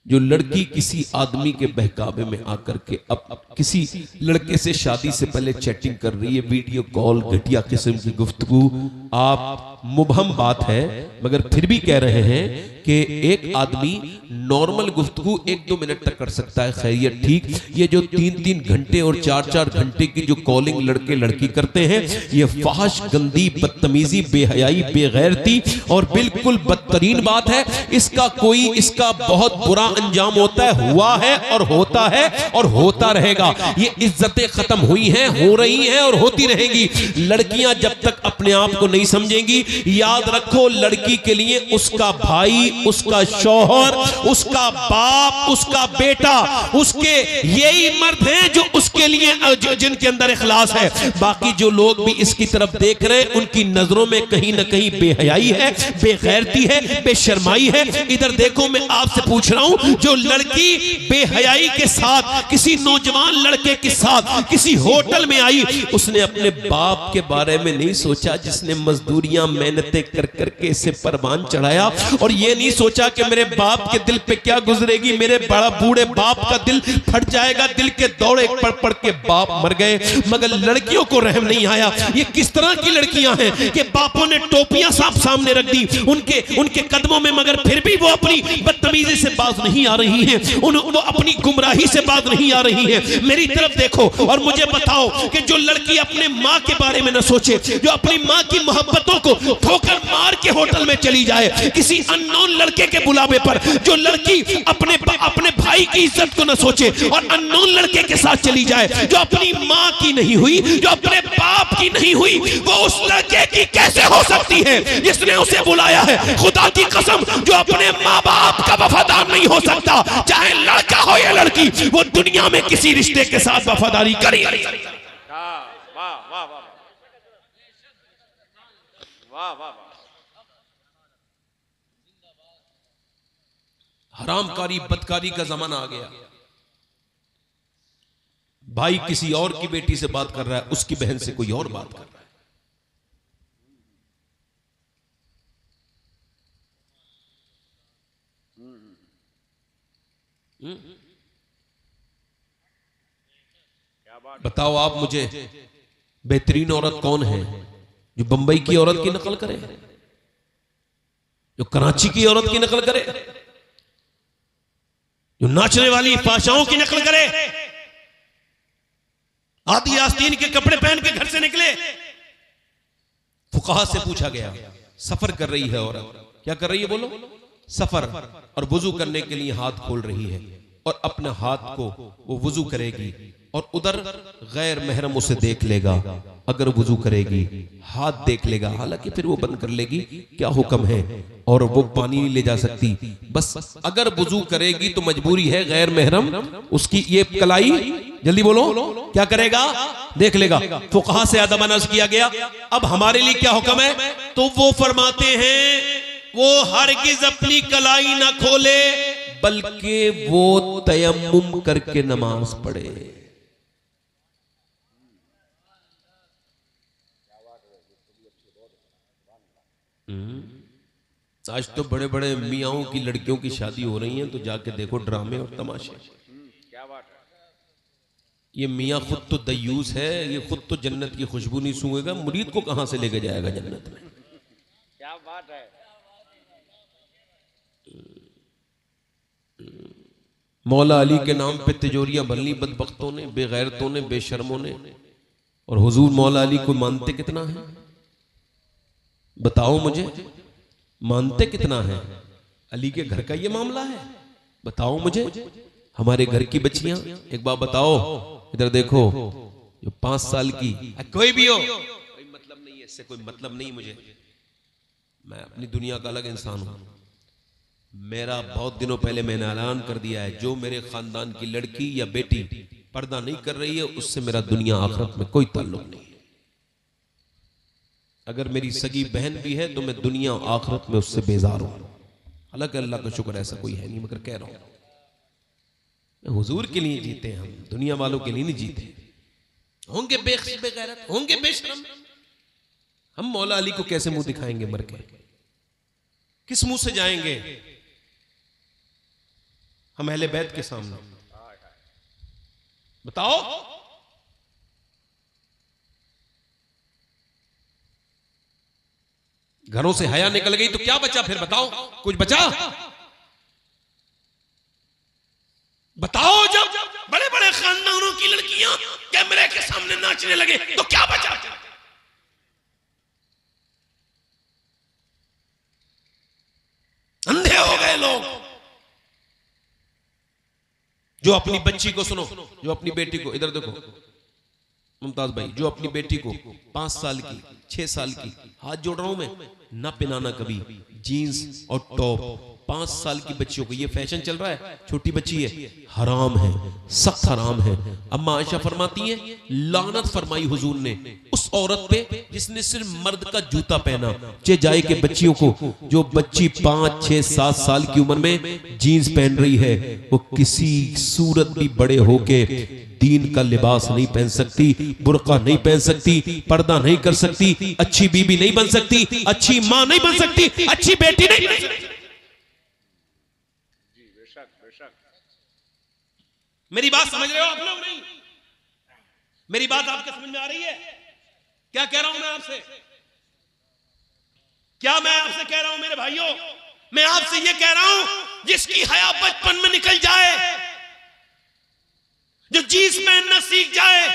जो लड़की किसी आदमी के बहकावे में आकर के अब किसी लड़के से शादी से पहले चैटिंग कर रही है, वीडियो कॉल, घटिया किस्म की गुफ्तगू, आप मुबहम बात है मगर फिर भी कह रहे हैं कि एक आदमी नॉर्मल गुफ्तगू 1-2 मिनट तक कर सकता है, खैरियत ठीक। ये जो 3-3 घंटे और 4-4 घंटे की जो कॉलिंग लड़के लड़की करते हैं, ये फाहिश, गंदी, बदतमीजी, बेहयाई, बेगैरती और बिल्कुल बदतरीन बात है। इसका बहुत बुरा अंजाम होता है, हुआ है और होता है और होता रहेगा। ये इज्जतें खत्म हुई हैं, हो रही हैं और होती रहेंगी। लड़कियां जब तक अपने आप को नहीं समझेंगी, याद रखो, लड़की के लिए उसका भाई, उसका शौहर, उसका बाप, उसका बेटा, उसके यही मर्द हैं जो उसके लिए जिनके अंदर इखलास है। बाकी जो लोग भी इसकी तरफ देख रहे हैं, उनकी नजरों में कहीं ना कहीं बेहयाई है, बेगैरती है, बेशर्माई है। इधर देखो, मैं आपसे पूछ रहा हूं, जो लड़की बेहयाई के साथ किसी नौजवान लड़के के साथ किसी होटल में आई, उसने अपने बाप के बारे में नहीं सोचा, जिसने मजदूरियां मेहनतें कर करके इसे परवान चढ़ाया, और ये नहीं सोचा कि मेरे बाप के दिल पे क्या गुजरेगी, मेरे बड़ा बूढ़े बाप का दिल फट जाएगा। दिल के दौड़े पड़ पड़ के बाप मर गए, मगर लड़कियों को रहम नहीं आया। ये किस तरह की लड़कियां हैं कि बापों ने टोपियां सामने रख दी उनके कदमों में, मगर फिर भी वो अपनी बदतमीजी से बाज नहीं आ रही हैं, वो अपनी गुमराही से बाज नहीं आ रही हैं। मेरी तरफ देखो और मुझे बताओ कि जो लड़की अपने माँ के बारे में न सोचे, जो अपनी माँ की मोहब्बतों को ठोकर मार के होटल में चली जाए किसी अननोन लड़के के बुलावे पर, जो लड़की अपने भाई की इज्जत को न सोचे और अननोन लड़के के साथ चली जाए, जो अपनी माँ की नहीं हुई, जो अपने बाप की नहीं हुई, वो उस लड़के की कैसे हो सकती है जिसने उसे बुलाया है? खुदा की कसम, जो अपने माँ बाप का वफादार नहीं हो सकता, चाहे लड़का हो या लड़की, वो दुनिया में किसी रिश्ते के साथ वफादारी करे। हरामकारी बदकारी का जमाना आ गया। भाई किसी और की बेटी से बात कर रहा है, उसकी बहन से कोई और बात कर रहा है। बताओ आप मुझे, बेहतरीन औरत कौन है? जो बंबई की औरत की नकल करे, जो कराची की औरत की नकल करे, जो नाचने वाली फाशाओं की नकल करे, आदि आस्तीन के कपड़े पहन के घर से निकले। फुकाहा से पूछा गया, सफर कर रही है औरत, क्या कर रही है? बोलो, सफर, और वुजू करने के लिए हाथ खोल रही है और अपने हाथ को वो वुजू करेगी और उधर गैर महरम उसे देख लेगा। अगर वुजू करेगी हाथ देख लेगा, हालांकि फिर वो बंद कर लेगी, क्या हुक्म है, और वो पानी नहीं ले जा सकती। बस अगर वुजू करेगी तो मजबूरी है, गैर महरम उसकी ये कलाई, जल्दी बोलो, क्या करेगा? देख लेगा। फुकहा से अदब नज़्र किया गया। अब हमारे लिए क्या हुक्म है? तो वो फरमाते हैं वो हरगिज अपनी कलाई ना खोले, बल्कि वो तयम्मुम करके नमाज पढ़े। आज तो बड़े बड़े मियाओं की लड़कियों की शादी हो रही है, तो जाके देखो ड्रामे और तमाशे। क्या बात है? ये मियाँ खुद तो दयूस है, ये खुद तो जन्नत की खुशबू नहीं सूंघेगा, मुरीद को कहां से लेके जाएगा जन्नत में? क्या बात है? मौला अली के नाम पे तिजोरियां भरनी बदबख्तों ने, बेगैरतों ने, बेशर्मों ने। और हुजूर मौला अली को मानते कितना है? बताओ मुझे, मानते कितना है? अली के घर का ये मामला है, बताओ मुझे। हमारे घर की बच्चियां, एक बार बताओ, इधर देखो, जो 5 साल की, कोई भी हो, कोई मतलब नहीं है इससे, कोई मतलब नहीं मुझे, मैं अपनी दुनिया का अलग इंसान हूं। मेरा बहुत दिनों पहले मैंने ऐलान कर दिया है, जो मेरे खानदान की लड़की या बेटी पर्दा नहीं कर रही है, उससे मेरा दुनिया आखिरत में कोई ताल्लुक नहीं है। अगर मेरी सगी बहन भी है तो मैं दुनिया आखिरत में उससे बेजार हूं। हालांकि अल्लाह का शुक्र ऐसा कोई है नहीं, मगर कह रहा हूं, हुजूर के लिए जीते हैं हम, दुनिया वालों के लिए नहीं जीते। होंगे बेगैरत, होंगे बेशरम, हम मौला अली को कैसे मुंह दिखाएंगे मर के? किस मुंह से जाएंगे हम अहले बैत के सामने? बताओ। घरों से हया निकल गई तो क्या बचा फिर? बताओ, कुछ बचा? बताओ, जब बड़े बड़े खानदानों की लड़कियां कैमरे के सामने नाचने लगे तो क्या बचा? अंधे हो गए लोग। जो अपनी बच्ची को, सुनो, जो अपनी बेटी को, इधर देखो मुमताज भाई, जो अपनी बेटी को 5 साल की, 6 साल की, हाथ जोड़ रहा हूं मैं, ना पिलाना कभी जीन्स और टॉप। 5 साल की बच्चियों को, ये फैशन चल रहा है, छोटी बच्ची है, हराम है, सख्त हराम है। अम्मा आयशा फरमाती है, लानत फरमाई हुजूर ने उस औरत पे जिसने सिर्फ मर्द का जूता पहना। चे जाए के बच्चियों को, जो बच्ची 5, 6, 7 साल की उम्र में जीन्स पहन रही है, वो किसी सूरत भी बड़े होके दीन का लिबास नहीं पहन सकती, बुर्का नहीं पहन सकती, पर्दा नहीं कर सकती, अच्छी बीबी नहीं बन सकती, अच्छी मां नहीं बन सकती, अच्छी बेटी नहीं बन सकती। मेरी बात समझ रहे हो आप लोग? नहीं, मेरी बात आपके समझ में आ रही है? क्या कह रहा हूं मैं आपसे? क्या मैं आपसे कह रहा हूं मेरे भाइयों? मैं आपसे ये कह रहा हूं, जिसकी हया बचपन में निकल जाए, जो जीन्स पहनना सीख जाए।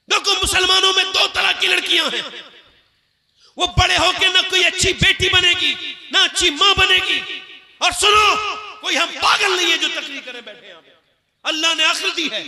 देखो मुसलमानों में 2 तरह की लड़कियां हैं, वो बड़े होके ना कोई अच्छी बेटी बनेगी ना अच्छी मां बनेगी। और सुनो, कोई हम पागल नहीं है जो तकलीफ करे बैठे हैं। अल्लाह ने अक्ल दी है।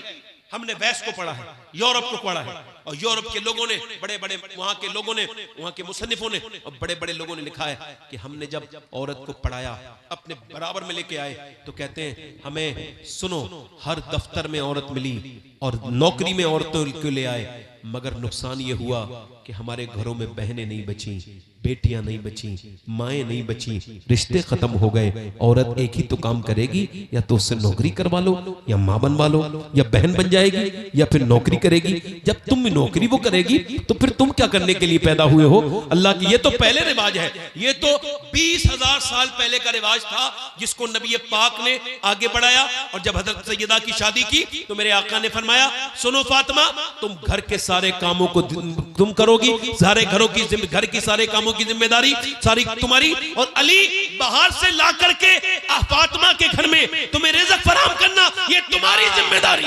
हमने वैस को पढ़ा है, यूरोप को पढ़ा है, और यूरोप के लोगों ने, बड़े बड़े वहां के लोगों ने, वहां के मुसन्निफों ने और बड़े बड़े लोगों ने लिखा है कि हमने जब औरत को पढ़ाया, अपने बराबर में लेके आए, तो कहते हैं हमें, सुनो, हर दफ्तर में औरत मिली और नौकरी में औरतों को ले आए, मगर नुकसान ये हुआ कि हमारे घरों में बहनें नहीं बची, बेटियां नहीं बची, माएँ नहीं बची, रिश्ते खत्म हो गए। औरत एक ही तो काम करेगी, या तो उससे नौकरी करवा लो, या माँ बनवा लो, या बहन बन जाएगी, या फिर नौकरी करेगी। जब तुम नौकरी वो करेगी तो फिर तुम क्या करने के लिए पैदा हुए हो? अल्लाह की, ये तो पहले रिवाज है, ये तो 20,000 साल पहले का रिवाज था, जिसको नबी पाक ने आगे बढ़ाया। और जब हजरत सैयदा की शादी की तो मेरे आका ने फरमाया, सुनो फातिमा, तुम घर के सारे कामों को तुम करोगी, सारे घर की सारे कामों की जिम्मेदारी सारी तुम्हारी, और अली बाहर से ला करके फातिमा के घर में तुम्हें रिज़्क़ फराहम करना, ये तुम्हारी जिम्मेदारी।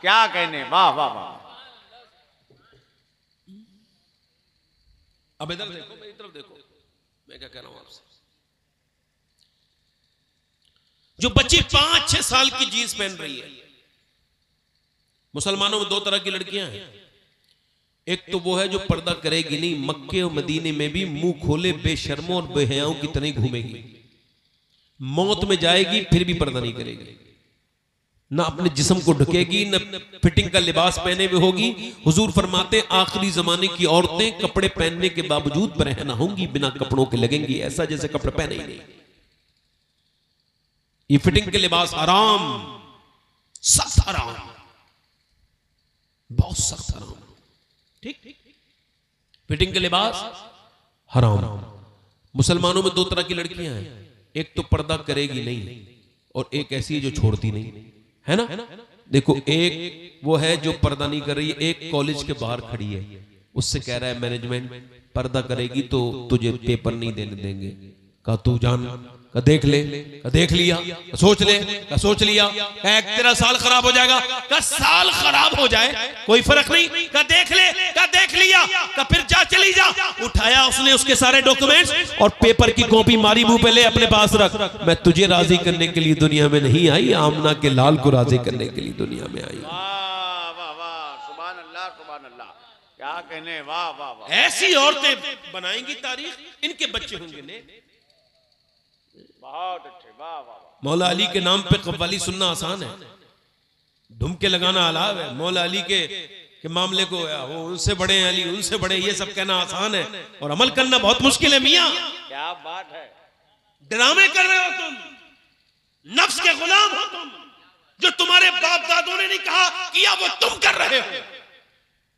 क्या कहने, वाह वाह वाह। अब इधर देखो, मेरी तरफ देखो, मैं क्या कह रहा हूं आपसे। जो बच्ची 5-6 साल की जीन्स पहन रही है, मुसलमानों में 2 तरह की लड़कियां हैं। एक तो वो है जो पर्दा करेगी नहीं, मक्के और मदीने में भी मुंह खोले बेशर्मों और बेहयाओं की तरह घूमेगी, मौत में जाएगी फिर भी पर्दा नहीं करेगी, ना अपने जिस्म को ढकेगी, ना फिटिंग का लिबास पहने हुए होगी। हुजूर फरमाते, आखिरी जमाने की औरतें कपड़े पहनने के बावजूद बेरहना होंगी, बिना कपड़ों के लगेंगी, ऐसा जैसे कपड़े पहने ही नहीं। ये फिटिंग के लिबास हराम, सख्त हराम, बहुत सख्त हराम। ठीक, फिटिंग के लिबास हराम। मुसलमानों में 2 तरह की लड़कियां हैं, एक तो पर्दा करेगी नहीं, और एक ऐसी है जो छोड़ती नहीं, है ना। देखो, एक वो है जो पर्दा नहीं कर रही है, एक कॉलेज के बाहर खड़ी है, उससे कह रहा है मैनेजमेंट, पर्दा करेगी तो तुझे पेपर नहीं देने देंगे। कहा तू जान, का देख ले, का देख लिया, का सोच ले, का सोच लिया, का तेरा साल खराब हो जाएगा, का साल खराब हो जाए कोई फर्क नहीं, का देख ले, का देख लिया, का फिर जा चली जा। उठाया उसने उसके सारे डॉक्यूमेंट्स और पेपर की कॉपी मारी मुंह पे, ले अपने पास रख, मैं तुझे राजी करने के लिए दुनिया में नहीं आई, आमना के लाल को राजी करने के लिए दुनिया में आई। वाह वाह वाह, सुभान अल्लाह सुभान अल्लाह, क्या कहने, वाह वाह वाह। ऐसी औरतें बनाएंगी तारीख, इनके बच्चे होंगे ने। बहुत अच्छे, वाह वाह। मौला अली के नाम पे कव्वाली सुनना आसान है, ढुमके लगाना अलाव है। मौला अली के मामले को, वो उनसे बड़े हैं अली, उनसे बड़े, ये सब कहना आसान है और अमल करना बहुत मुश्किल है। मियां, क्या बात है, ड्रामे कर रहे हो तुम, नफ्स के गुलाम हो तुम। जो तुम्हारे बाप दादों ने नहीं कहा किया, वो तुम कर रहे हो।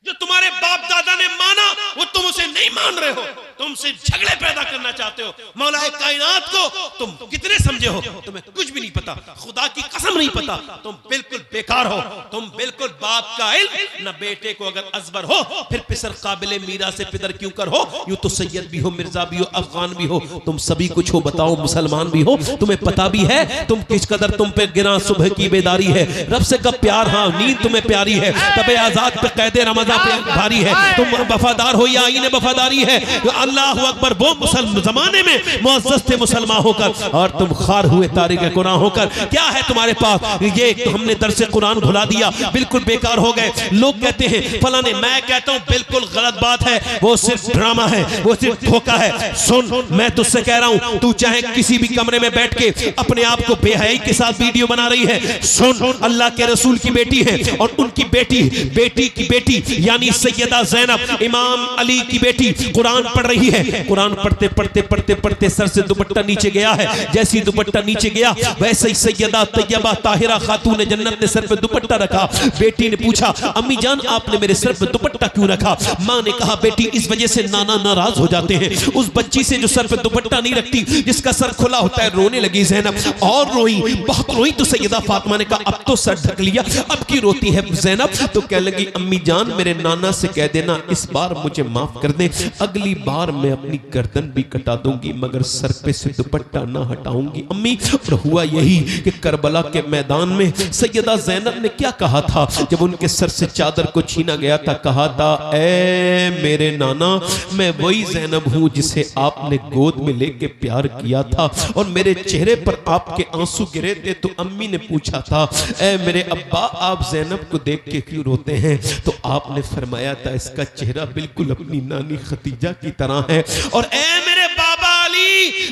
जो तुम्हारे बाप दादा ने माना, वो तुम उसे नहीं मान रहे हो, तुम सिर्फ झगड़े पैदा करना चाहते हो। मौला कायनात को तुम कितने समझे हो, तुम्हें कुछ भी नहीं पता, खुदा की कसम नहीं पता, तुम बिल्कुल बेकार हो। तुम बिल्कुल बाप का इल्म न, बेटे को अगर अजबर हो फिर पिसर काबिले मीरा से पिदर क्यों कर हो। यूं तो सैयद भी हो, मिर्जा भी हो, अफगान भी हो, तुम सभी कुछ हो, बताओ मुसलमान भी हो। तुम्हें पता भी है तुम किस कदर तुम पे गिरा सुबह की बेदारी है। रब से कब प्यार, हाँ नींद तुम्हें प्यारी है, तबे आजाद पे कैदे रमजान भारी है। तुम वफादार हो या आईने वफादारी है। अल्लाह अकबर, वो जमाने में मुअज़्ज़ज़ थे मुसलमान होकर, और तुम खार हुए तारिक कुरान होकर। क्या है तुम्हारे पास? ये तो हमने दरसे कुरान भुला दिया, बिल्कुल बेकार हो गए। लोग कहते हैं फला ने, मैं कहता हूं बिल्कुल गलत बात है, वो सिर्फ ड्रामा है, वो सिर्फ धोखा है। सुन, मैं तुझसे कह रहा हूं, तू चाहे किसी भी कमरे में बैठ के अपने आप को बेहयाई के साथ वीडियो बना रही है, सुन, अल्लाह के रसूल की बेटी है, और उनकी बेटी की बेटी यानी सैयदा ज़ैनब इमाम अली की बेटी कुरान पढ़ रही है। कुरान पढ़ते पढ़ते पढ़ते पढ़ते सर से दुपट्टा नीचे गया है। जैसे ही दुपट्टा नीचे गया, वैसे ही सैयदा तैयबा ताहिरा खातून जन्नत ने सर पे दुपट्टा रखा। बेटी ने पूछा, अम्मी जान आपने मेरे सर पे दुपट्टा क्यों रखा? माँ ने कहा, बेटी इस वजह से नाना नाराज हो जाते हैं। उस बच्ची से जो सर पे दुपट्टा नहीं रखती, जिसका सर खुला होता है। रोने लगी ज़ैनब, और रोई, बहुत रोई। तो सैयदा फातिमा ने कहा, अब तो सर ढक लिया, अब की रोती है ज़ैनब? तो कह लगी, अम्मी जान मेरे नाना से कह देना इस बार मुझे माफ कर दे, अगली बार मैं अपनी गर्दन भी कटा दूंगी मगर सर पे से दुपट्टा ना हटाऊंगी। अम्मी, और हुआ यही कि करबला के मैदान में सैयदा ज़ैनब ने क्या कहा था जब उनके सर से चादर को छीना गया था? कहा था, ऐ मेरे नाना, मैं वही ज़ैनब हूं जिसे आपने गोद में लेके प्यार किया था और मेरे चेहरे पर आपके आंसू गिरे थे तो अम्मी ने पूछा था, ऐ मेरे अब्बा, आप ज़ैनब को देख के क्यों रोते हैं? तो आपने फरमाया था, इसका चेहरा बिल्कुल अपनी नानी खतीजा की तरह है। और ऐ मेरे बाबा अली,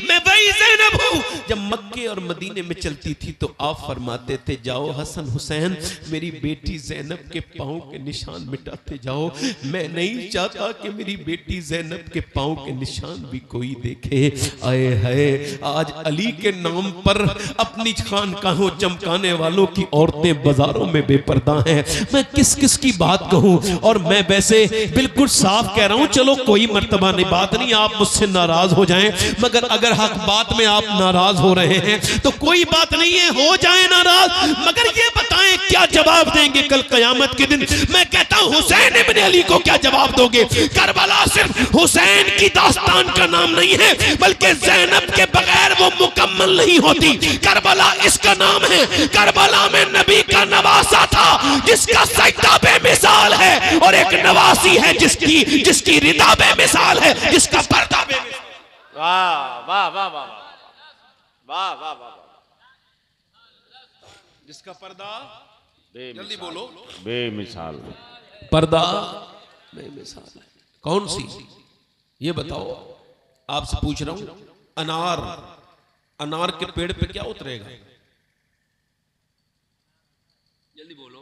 मैं वही ज़ैनब हूं जब मक्के और मदीने में चलती थी तो आप फरमाते थे, जाओ हसन हुसैन मेरी बेटी ज़ैनब के पांव के निशान मिटाते जाओ। मैं नहीं चाहता कि मेरी बेटी ज़ैनब के पांव के निशान भी कोई देखे। आए है, आज अली के नाम पर अपनी खानकाहों चमकाने वालों की औरतें बाजारों में बेपर्दा हैं। मैं किस किस की बात कहूं? और मैं वैसे बिल्कुल साफ कह रहा हूं, चलो कोई मर्तबा नहीं, बात नहीं आप मुझसे नाराज हो जाएं, मगर अगर हक बात में आप नाराज हो रहे हैं तो कोई बात नहीं है, हो जाए नाराज, मगर ये बताएं क्या जवाब देंगे कल कयामत के दिन? मैं कहता हूं, हुसैन इब्न अली को क्या जवाब दोगे? करबला सिर्फ हुसैन की दास्तान का नाम नहीं है, बल्कि ज़ैनब के बगैर वो मुकम्मल नहीं होती। करबला इसका नाम है। करबला में नबी का नवासा था जिसका सजदा बेमिसाल है, और एक नवासी है जिसकी रिदा बेमिसाल है, जिसका पर्दा बेमिसाल। वाह वाह वाह वाह वाह वाह वाह, जिसका पर्दा, जल्दी बोलो, बेमिसाल, पर्दा बेमिसाल है। कौन सी? ये बताओ, आपसे पूछ रहा हूं। अनार के पेड़ पे क्या उतरेगा? जल्दी बोलो।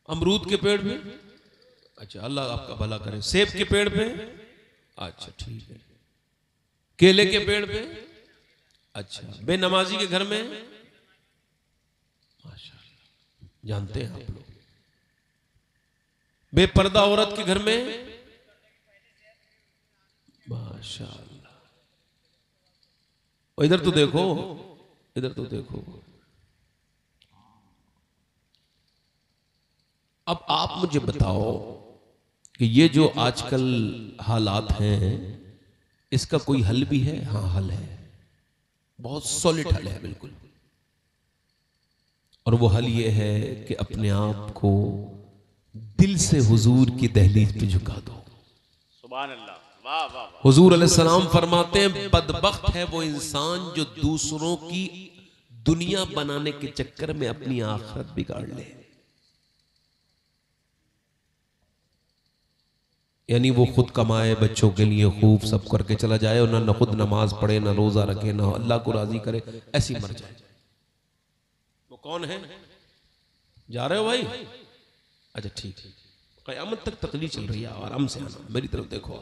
अमरूद के पेड़ पे? अच्छा, अल्लाह आपका भला करे। सेब के पेड़ पे? अच्छा ठीक है। केले के पेड़ पे? अच्छा। बेनमाजी के घर में? माशाअल्लाह, जानते हैं आप लोग। बेपर्दा औरत के घर में? माशाअल्लाह। इधर तो देखो, इधर तो देखो। अब आप मुझे बताओ कि ये जो आजकल हालात हैं इसका कोई हल भी है? हाँ, हल है, बहुत सॉलिड हल है बिल्कुल। और वो हल ये है कि अपने आप को दिल से हुजूर की दहलीज पे झुका दो। सुभान अल्लाह, वाह वाह। हुजूर अलैहिस्सलाम फरमाते हैं, बदबख्त है वो इंसान जो दूसरों की दुनिया बनाने के चक्कर में अपनी आखिरत बिगाड़ ले। यानी वो खुद कमाए, बच्चों के लिए खूब सब करके चला जाए और ना खुद नमाज पढ़े, ना रोजा रखे, ना अल्लाह को राजी करे, ऐसी मर जाए। वो कौन है? जा रहे हो भाई? अच्छा ठीक है, क़यामत तक तकलीफ चल रही है, आराम से आना, मेरी तरफ देखो,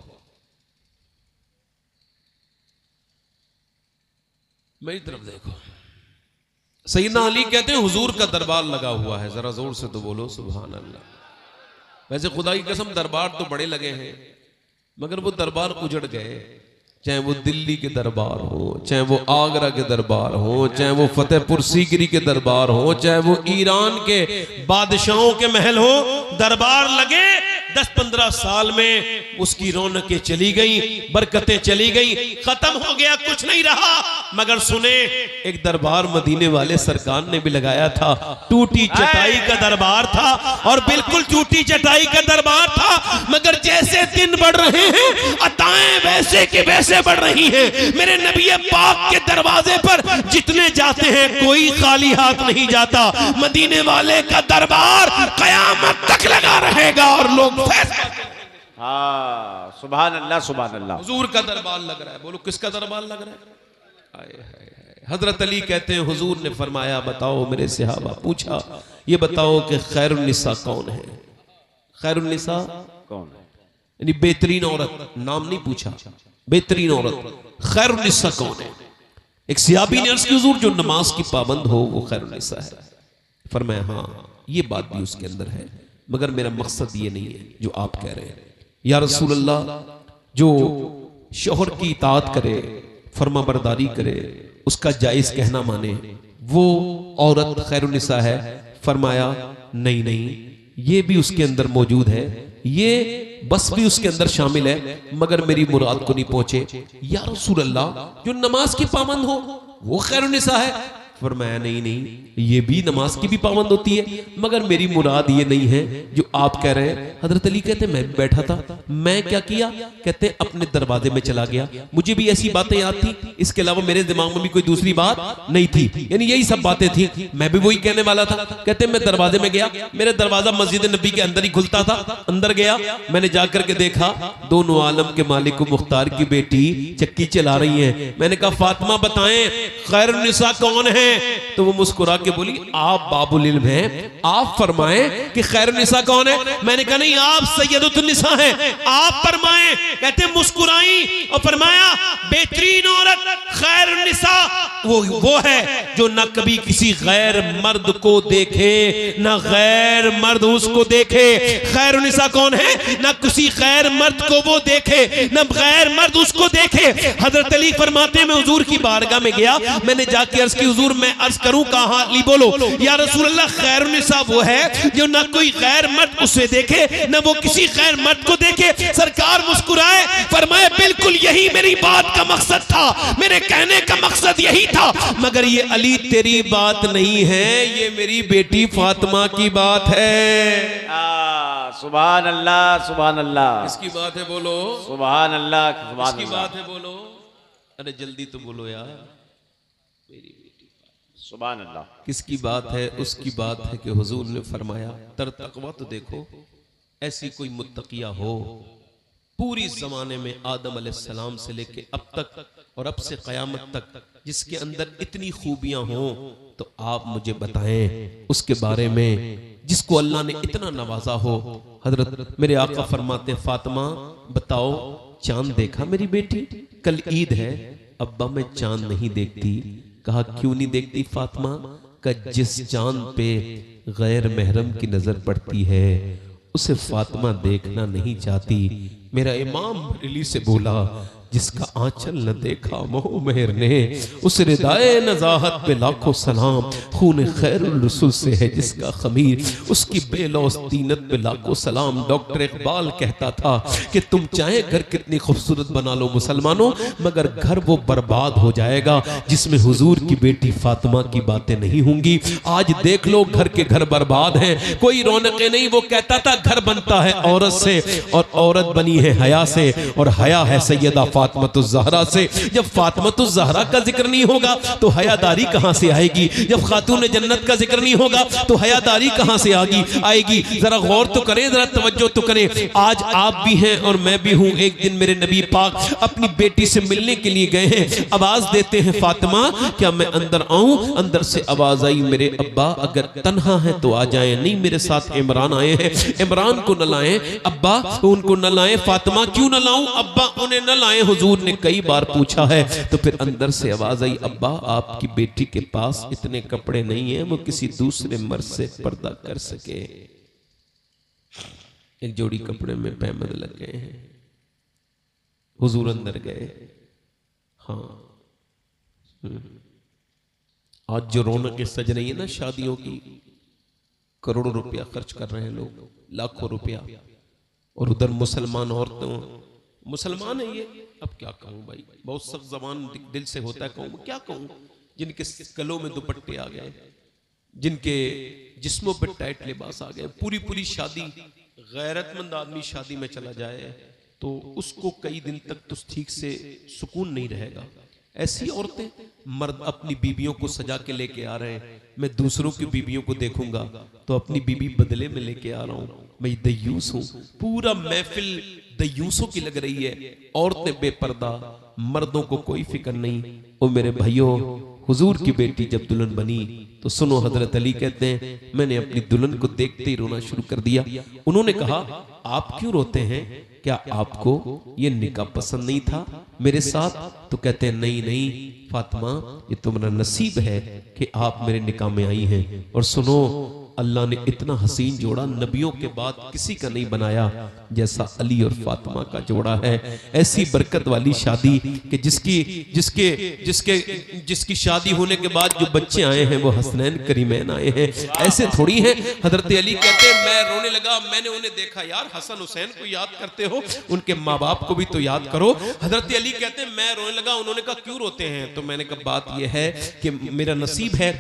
मेरी तरफ देखो। सैयदना अली कहते हैं, हुजूर का दरबार लगा हुआ है, जरा जोर से तो बोलो सुभान अल्लाह। वैसे खुदा की कसम दरबार तो बड़े लगे हैं, मगर वो दरबार उजड़ गए। चाहे वो दिल्ली के दरबार हो, चाहे वो आगरा के दरबार हो, चाहे वो फतेहपुर सीकरी के दरबार हो, चाहे वो ईरान के बादशाहों के महल हो, दरबार लगे 10-15 साल में उसकी रौनकें चली गई, बरकतें चली गई, खत्म हो गया, कुछ नहीं रहा। मगर सुने, एक दरबार मदीने वाले सरकार ने भी लगाया था, टूटी चटाई का दरबार था, और बिल्कुल टूटी चटाई का दरबार था। मगर जैसे दिन बढ़ रहे हैं, अताएं वैसे के वैसे बढ़ रही हैं। मेरे नबी पाक के दरवाजे पर जितने जाते हैं कोई खाली हाथ नहीं जाता। मदीने वाले का दरबार कयामत तक लगा रहेगा और लोग फैसला। हाँ, सुभान अल्लाह, सुभान अल्लाह। हुजूर का दरबार लग रहा है। बोलो किसका दरबार लग रहा है? हजरत अली कहते हैं, हुजूर ने फरमाया, बताओ मेरे सहाबा, पूछा ये बताओ कि खैरुन्निसा कौन है? खैरुन्निसा कौन है? यानी बेहतरीन औरत, नाम नहीं पूछा, बेहतरीन औरत खैरुन्निसा कौन है? एक सियाबी ने अर्ज की, हुजूर जो नमाज की पाबंद हो वो खैरुन्निसा है। फरमाया हाँ, ये बात भी उसके अंदर है, मगर मेरा मकसद ये नहीं है जो आप कह रहे हैं। या रसूल अल्लाह, जो शोहर की इताअत करे, फर्मा बरदारी करे, उसका जायज कहना माने, वो औरत खैरुन्निसा है। फरमाया नहीं नहीं, ये भी उसके अंदर मौजूद है, ये बस भी उसके अंदर शामिल है, मगर मेरी मुराद को नहीं पहुंचे। या रसूल अल्लाह, जो नमाज की पाबंद हो वो खैरुन्निसा है? फरमाया नहीं नहीं, ये भी नमाज की भी पाबंद होती है, मगर मेरी मुराद ये नहीं है जो आप कह रहे हैं। हजरत अली कहते मैं भी बैठा था, मैं क्या किया, कहते अपने दरवाजे में चला गया, मुझे भी ऐसी बातें याद थी, इसके अलावा मेरे दिमाग में भी कोई दूसरी बात नहीं थी, यानी यही सब बातें थी, मैं भी वही कहने वाला था। कहते मैं दरवाजे में गया, मेरा दरवाजा मस्जिद नबी के अंदर ही खुलता था, अंदर गया, मैंने जाकर के देखा दोनों आलम के मालिक मुख्तार की बेटी चक्की चला रही है। मैंने कहा फातिमा बताएं खैरुन्निसा कौन है? तो वो मुस्कुरा के बोली आप बाबुल इल्म हैं, आप फरमाएं कि खैरुन्निसा कौन है? मैंने कहा नहीं, आप सैयदुन्निसा हैं, आप फरमाएं। कहते मुस्कुराई और फरमाया बेहतरीन औरत खैरुन्निसा वो है जो ना कभी किसी गैर मर्द को देखे, ना गैर मर्द उसको देखे। खैरुन्निसा कौन है? ना किसी गैर मर्द को वो देखे, ना गैर मर्द उसको देखे। हजरत अली फरमाते मैं हुजूर की बारगाह में गया, मैंने जाके अर्ज की हुजूर मैं अर्ज करूं कहा? अली बोलो या रसूल अल्लाह, खैरुन्निसा वो है जो ना कोई गैर मर्द उसे देखे, ना वो किसी गैर मर्द को देखे। सरकार मुस्कुराए, फरमाए बिल्कुल यही मेरी बात का मकसद था, मेरे कहने का मकसद यही था, मगर ये अली तेरी बात नहीं है, ये मेरी बेटी फातिमा की बात है। सुभान अल्लाह, सुभान अल्लाह। किसकी बात है बोलो? सुभान अल्लाह, सुभान किसकी अल्लाह। बात है बोलो? अरे जल्दी तो बोलो यार। मेरी बेटी सुभान अल्लाह। किसकी बात है? उसकी बात है कि हुजूर ने फरमाया तर तकवा तो देखो, ऐसी कोई मुत्तकिया हो पूरी जमाने में आदम अलैहिस्सलाम से लेके अब तक और अब से कयामत तक जिसके अंदर इतनी खूबियां हो, तो आप मुझे बताएं उसके बारे में, जिसको अल्लाह ने इतना नवाजा हो। हजरत मेरे आका फरमाते फातिमा बताओ चांद देखा मेरी बेटी? कल ईद है, अब्बा मैं चांद नहीं देखती। कहा क्यों नहीं देखती फातिमा? का जिस चांद पे गैर महरम की नजर पड़ती है उसे फातिमा देखना नहीं चाहती। मेरा इमाम बरेली से बोला जिसका आंचल न देखा मोह मेहर ने, उस रिदाए नजाहत पे लाखों सलाम। खून खैरुल रसूल से है जिसका खमीर, उसकी बेलौस तीनत पे लाखों सलाम। डॉक्टर इकबाल कहता था कि तुम चाहे घर कितनी खूबसूरत बना लो मुसलमानों, मगर घर वो बर्बाद हो जाएगा जिसमें हुजूर की बेटी फातिमा की बातें नहीं होंगी। आज देख लो घर के घर बर्बाद हैं, कोई रौनकें नहीं। वो कहता था घर बनता है औरत से और औरत बनी है हया से, और हया है सैयदा फातिमातुज़ ज़हरा से। जब फातिमातुज़ ज़हरा का जिक्र नहीं होगा तो हयादारी कहां से आएगी? जब खातून जन्नत का जिक्र नहीं होगा तो हयादारी कहां से आएगी? जरा गौर तो करें, जरा तवज्जो तो करें। आज आप भी हैं और मैं भी हूं। एक दिन मेरे नबी पाक अपनी बेटी से मिलने के लिए गए हैं, आवाज देते हैं फातिमा क्या मैं अंदर आऊं? अंदर से आवाज आई मेरे अब्बा अगर तन्हा है तो आ जाएं, नहीं मेरे साथ इमरान आए हैं, इमरान को न लाएं। अब्बा उनको न लाएं। फातिमा क्यों न लाऊं? अब्बा उन्हें न लाएं। हुजूर ने कई बार पूछा है। तो फिर अंदर से आवाज आई अब्बा आपकी बेटी के पास इतने कपड़े नहीं है वो किसी दूसरे मर्द से पर्दा कर सके। एक जोड़ी कपड़े में पैमद लग गए हैं। हुजूर अंदर गए। हाँ आज जो रौनकें सज रही है ना शादियों की, करोड़ों रुपया खर्च कर रहे हैं लोग, लाखों रुपया, और उधर मुसलमान औरतों, मुसलमान है ये, अब क्या कहूं भाई, बहुत सख्त ज़बान दिल से होता है, कहूं क्या कहूं, जिनके गलों में दुपट्टे आ गए, जिनके जिस्मों पे टाइट लिबास आ गए, पूरी पूरी शादी, गैरतमंद आदमी शादी में चला जाए तो उसको कई दिन तक तो ठीक से सुकून नहीं रहेगा। ऐसी औरतें, मर्द अपनी बीवियों को सजा के लेके आ रहे हैं, मैं दूसरों की बीवियों को देखूंगा तो अपनी बीवी बदले में लेके आ रहा हूं, मैं दयूस हूं। पूरा महफिल दयूसों की लग रही है, औरतें बेपर्दा, मर्दों को कोई फिक्र नहीं। ओ मेरे भाइयों, हुजूर की बेटी जब दुल्हन बनी तो सुनो, हजरत अली कहते हैं मैंने अपनी दुल्हन को देखते ही रोना शुरू कर दिया। उन्होंने कहा आप क्यों रोते हैं? क्या आपको ये निकाह पसंद नहीं था मेरे साथ? तो कहते हैं नहीं नहीं फातिमा, ये तुम्हारा नसीब है कि आप मेरे निकाह में आई हैं। और सुनो, अल्लाह ने इतना हसीन जोड़ा, नबियों के बाद किसी का नहीं बनाया जैसा अली और फातिमा का जोड़ा है। ऐसी बरकत वाली शादी कि जिसकी शादी होने के बाद जो बच्चे आए हैं वो हसनैन करीमैन आए हैं। ऐसे थोड़ी है। हजरत अली कहते हैं मैं रोने लगा, मैंने उन्हें देखा, यार हसन हुसैन को याद करते हो, उनके माँ बाप को भी तो याद करो। हजरत अली कहते हैं मैं रोने लगा। उन्होंने कहा क्यों रोते हैं? तो मैंने कहा बात यह है कि मेरा नसीब है,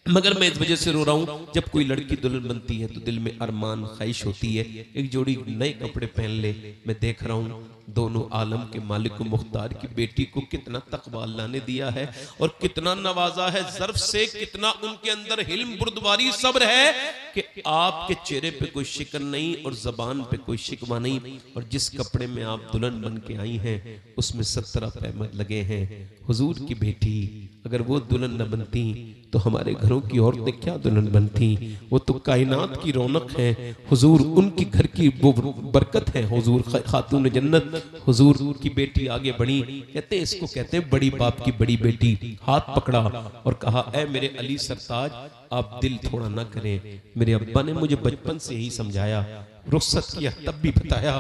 मगर मैं इस वजह से रो रहा हूं, जब कोई लड़की दुल्हन बनती है तो दिल में अरमान ख्वाहिश होती है एक जोड़ी नए कपड़े पहन ले। मैं देख रहा हूं दोनों आलम के मालिक मुख्तार की बेटी को कितना तकवा अल्लाह ने दिया है और कितना नवाजा है ज़र्फ से, कितना उनके अंदर हिल्म, बुर्दबारी, सब्र है कि आपके चेहरे पे कोई शिकन नहीं और जबान पे कोई शिकवा नहीं। और जिस कपड़े में आप दुल्हन बन के आई हैं उसमें 17 पैमद लगे हैं। हुजूर की बेटी अगर वो दुल्हन न बनती तो हमारे घरों की औरतें क्या दुल्हन बनती? वो तो कायनात की रौनक है। हुजूर उनकी घर की वो बरकत है। हुजूर खातून जन्नत, हुजूर की बेटी आगे बढ़ी, कहते इसको कहते हैं बड़ी बाप की बड़ी बेटी। हाथ पकड़ा और कहा ऐ मेरे अली सरताज, आप दिल थोड़ा ना करें। मेरे अब्बा ने मुझे बचपन से ही समझाया, रुखसत किया तब भी बताया,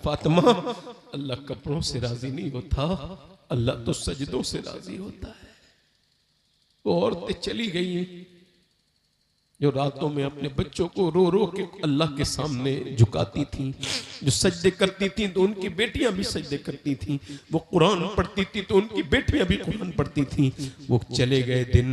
फातिमा अल्लाह कपड़ों से राजी नहीं होता, अल्लाह तो सजदों से राजी होता है। वो औरतें चली गई जो रातों में अपने बच्चों को रो रो के अल्लाह के सामने झुकाती थी, जो सजदे करती थी तो उनकी बेटियां भी सजदे करती थी, वो कुरान पढ़ती थी तो उनकी बेटियां भी कुरान पढ़ती थी। वो चले गए दिन,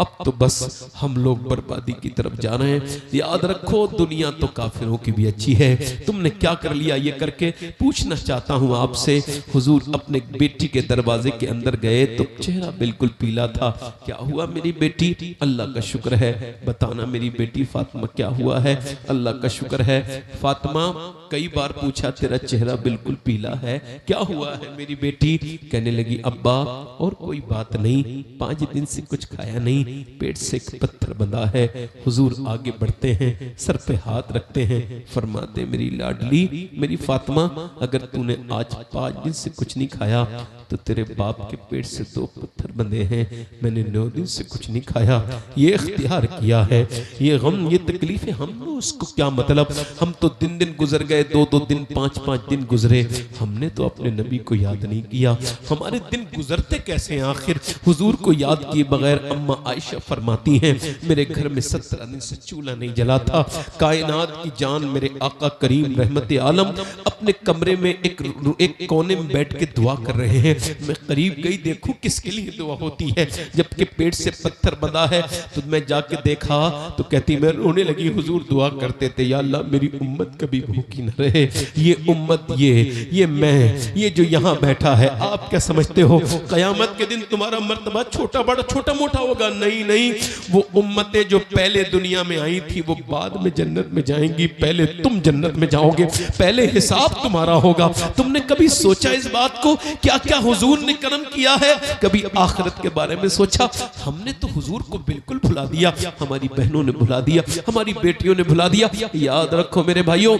अब तो बस हम लोग बर्बादी की तरफ जा रहे हैं। याद रखो दुनिया तो काफिरों की भी अच्छी है। तुमने क्या कर लिया ये करके? पूछना चाहता हूँ आपसे। हुजूर अपने बेटी के दरवाजे के अंदर गए तो चेहरा बिल्कुल पीला था। क्या हुआ मेरी बेटी? अल्लाह का शुक्र है। बताना मेरी बेटी फातिमा क्या हुआ है? अल्लाह का शुक्र है। फातिमा कई बार पूछा तेरा चेहरा बिल्कुल पीला है, क्या हुआ है मेरी बेटी? कहने लगी अब्बा और कोई बात नहीं, 5 दिन से कुछ खाया नहीं, पेट से एक पत्थर बंधा है। हुजूर आगे बढ़ते हैं, सर पे हाथ रखते हैं, फरमाते मेरी लाडली मेरी फातिमा, अगर तूने आज 5 दिन से कुछ नहीं खाया तो तेरे बाप के पेट से 2 पत्थर बंधे हैं। मैंने 9 दिन से कुछ नहीं खाया, ये इख्तियार किया है। ये गम, ये तकलीफें हम लोग उसको क्या मतलब? हम तो दिन दिन गुजर गए, 2-2 दिन, 5-5 दिन गुजरे, हमने तो अपने नबी को याद नहीं किया। हमारे दिन गुजरते कैसे हैं आखिर? हुजूर को याद किए बगैर अम्मा आयशा फरमाती हैं मेरे घर में 17 दिन से चूल्हा नहीं जला था। कायनात की जान मेरे आका करीम रहमत आलम अपने कमरे में एक कोने में बैठ के दुआ कर रहे हैं। मैं करीब गई, देखूं किसके लिए दुआ होती है, जबकि पेट से पत्थर बंधा है। तो मैं जाके देखा तो कहती मैं रोने लगी। हुजूर दुआ करते थे या अल्लाह मेरी उम्मत कभी भूखी न रहे। ये उम्मत, ये मैं, ये जो यहाँ बैठा है, आप क्या समझते हो कयामत के दिन तुम्हारा मर्तबा छोटा बड़ा छोटा मोटा होगा? नहीं नहीं, वो उम्मतें जो पहले दुनिया में आई थी वो बाद में जन्नत में जाएंगी, पहले तुम जन्नत में जाओगे, पहले हिसाब तुम्हारा होगा। तुमने कभी सोचा इस बात को? क्या क्या हुजूर ने करम किया है? कभी आखिरत के बारे में सोचा? हमने तो हुजूर को बिल्कुल भुला दिया, हमारी बहनों ने भुला दिया, हमारी बेटियों ने भुला दिया। याद रखो मेरे भाइयों,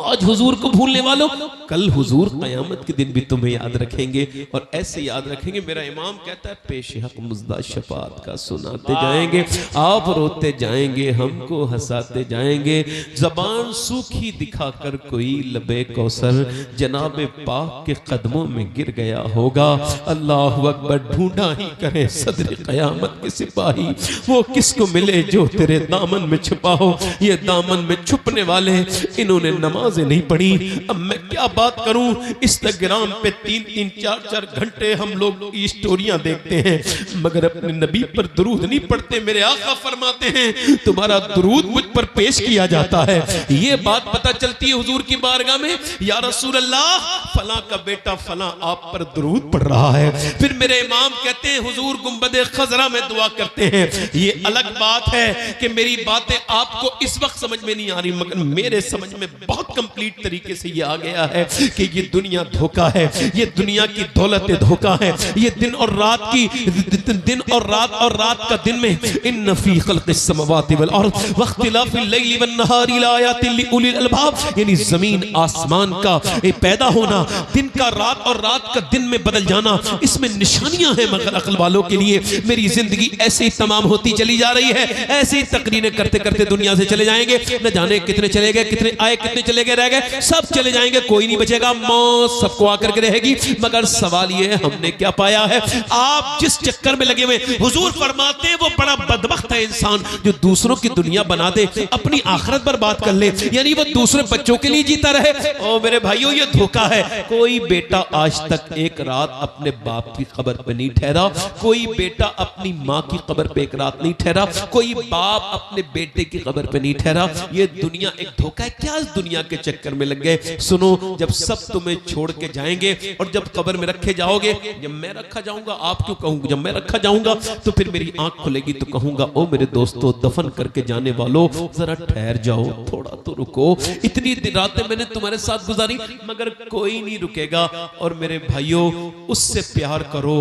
आज हुजूर को भूलने वालों, कल हुजूर कयामत के दिन भी तुम्हें याद रखेंगे और ऐसे याद रखेंगे। मेरा इमाम कहता है पेश हक मुज़्दा शफात का सुनाते जाएंगे, आप रोते जाएंगे, हमको हंसाते जाएंगे। जबान सूखी दिखाकर कोई लबे कौसर जनाबे पाक के कदमों में गिर गया होगा। अल्लाह अकबर, ढूंढा ही करे सदर कयामत के सिपाही, वो किसको मिले जो तेरे दामन में छुपा हो। ये दामन में छुपने वाले, इन्होंने नमाज नहीं पढ़ी। अब मैं क्या बात करूं, इंस्टाग्राम पे 3-3, 4-4 घंटे हम लोग स्टोरियां देखते हैं, मगर अपने नबी पर दुरूद नहीं पढ़ते। मेरे आका फरमाते हैं तुम्हारा दुरूद मुझ पर पेश किया जाता है। ये बात पता चलती है हुजूर की बारगाह में, या रसूल अल्लाह फला का बेटा फला आप पर दुरूद पढ़ रहा है। फिर मेरे इमाम कहते हैं हुजूर गुंबदे खजरा में दुआ करते हैं। ये अलग बात है कि मेरी बातें आपको इस वक्त समझ में नहीं आ रही, मगर मेरे समझ में बहुत कंप्लीट तरीके से ये आ गया है कि ये दुनिया धोखा है, ये दुनिया की दौलत धोखा है, ये दिन और रात का दिन में इन्न फी खल्क़िस समावाति वल अर्ज़ वख्तिलाफ़िल लैली वन नहारी लायातिन लिउलिल अलबाब, यानी जमीन आसमान का पैदा होना, दिन का रात और रात का दिन में बदल जाना, इसमें निशानियां हैं मगर अक्ल वालों के लिए। मेरी जिंदगी ऐसे ही तमाम होती चली जा रही है, ऐसे ही तकरीरें करते करते दुनिया से चले जाएंगे, न जाने कितने चले गए, कितने आए, कितने चले गए, रह गए, सब चले जाएंगे, कोई नहीं बचेगा, मौत सबको आकर के रहेगी। मगर सवाल ये है हमने क्या पाया है? आप जिस चक्कर में लगे हुए, हुजूर फरमाते हैं वो बड़ा बदबख्त है इंसान जो दूसरों की दुनिया बना दे, अपनी आखिरत बर्बाद कर ले, यानी वो दूसरे बच्चों के लिए जीता रहे। ओ मेरे भाइयों, ये धोखा है। कोई बेटा आज तक एक रात अपने बाप की कब्र पे नहीं ठहरा, कोई बेटा अपनी माँ की कब्र पे एक रात नहीं ठहरा, कोई बाप अपने बेटे की कब्र पे नहीं ठहरा। ये दुनिया एक धोखा है। क्या इस दुनिया के चक्कर में लग गए? सुनो, जब सब तुम्हें छोड़ के जाएंगे और जब कब्र में रखे जाओगे, जब मैं रखा जाऊंगा, आप क्यों कहूंगा, जब मैं रखा जाऊंगा तो फिर मेरी आंख खुलेगी तो कहूंगा, ओ मेरे दोस्तों, दफन करके जाने वालों, जरा ठहर जाओ, थोड़ा तो रुको। इतनी रातें मैंने तुम्हारे साथ गुजारी मगर कोई नहीं रुकेगा। और मेरे भाइयों, उससे प्यार करो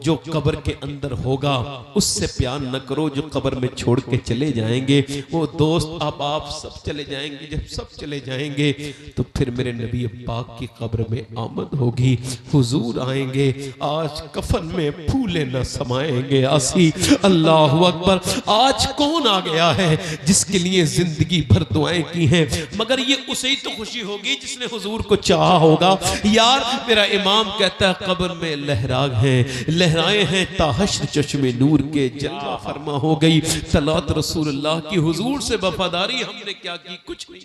जो कब्र के अंदर होगा, उससे प्यार न करो जो कब्र में छोड़ के चले जाएंगे। वो दोस्त अब आप सब चले जाएंगे, जब सब चले जाएंगे तो फिर मेरे नबी पाक की कब्र में आमद होगी, हुजूर आएंगे, आज कफन में फूले न समाएंगे आसी। अल्लाह अकबर। आज कौन आ गया है जिसके लिए जिंदगी भर दुआएं की हैं, मगर ये उसे ही तो खुशी होगी जिसने हुजूर को चाहा होगा। यार मेरा इमाम कहता है, कब्र में लहराग हैं, लहराए हैं ताहश्र चश्मे नूर के, जलवा फरमा हो गई तलात रसूलुल्लाह की। हुजूर से वफादारी हमने क्या की? कुछ नहीं।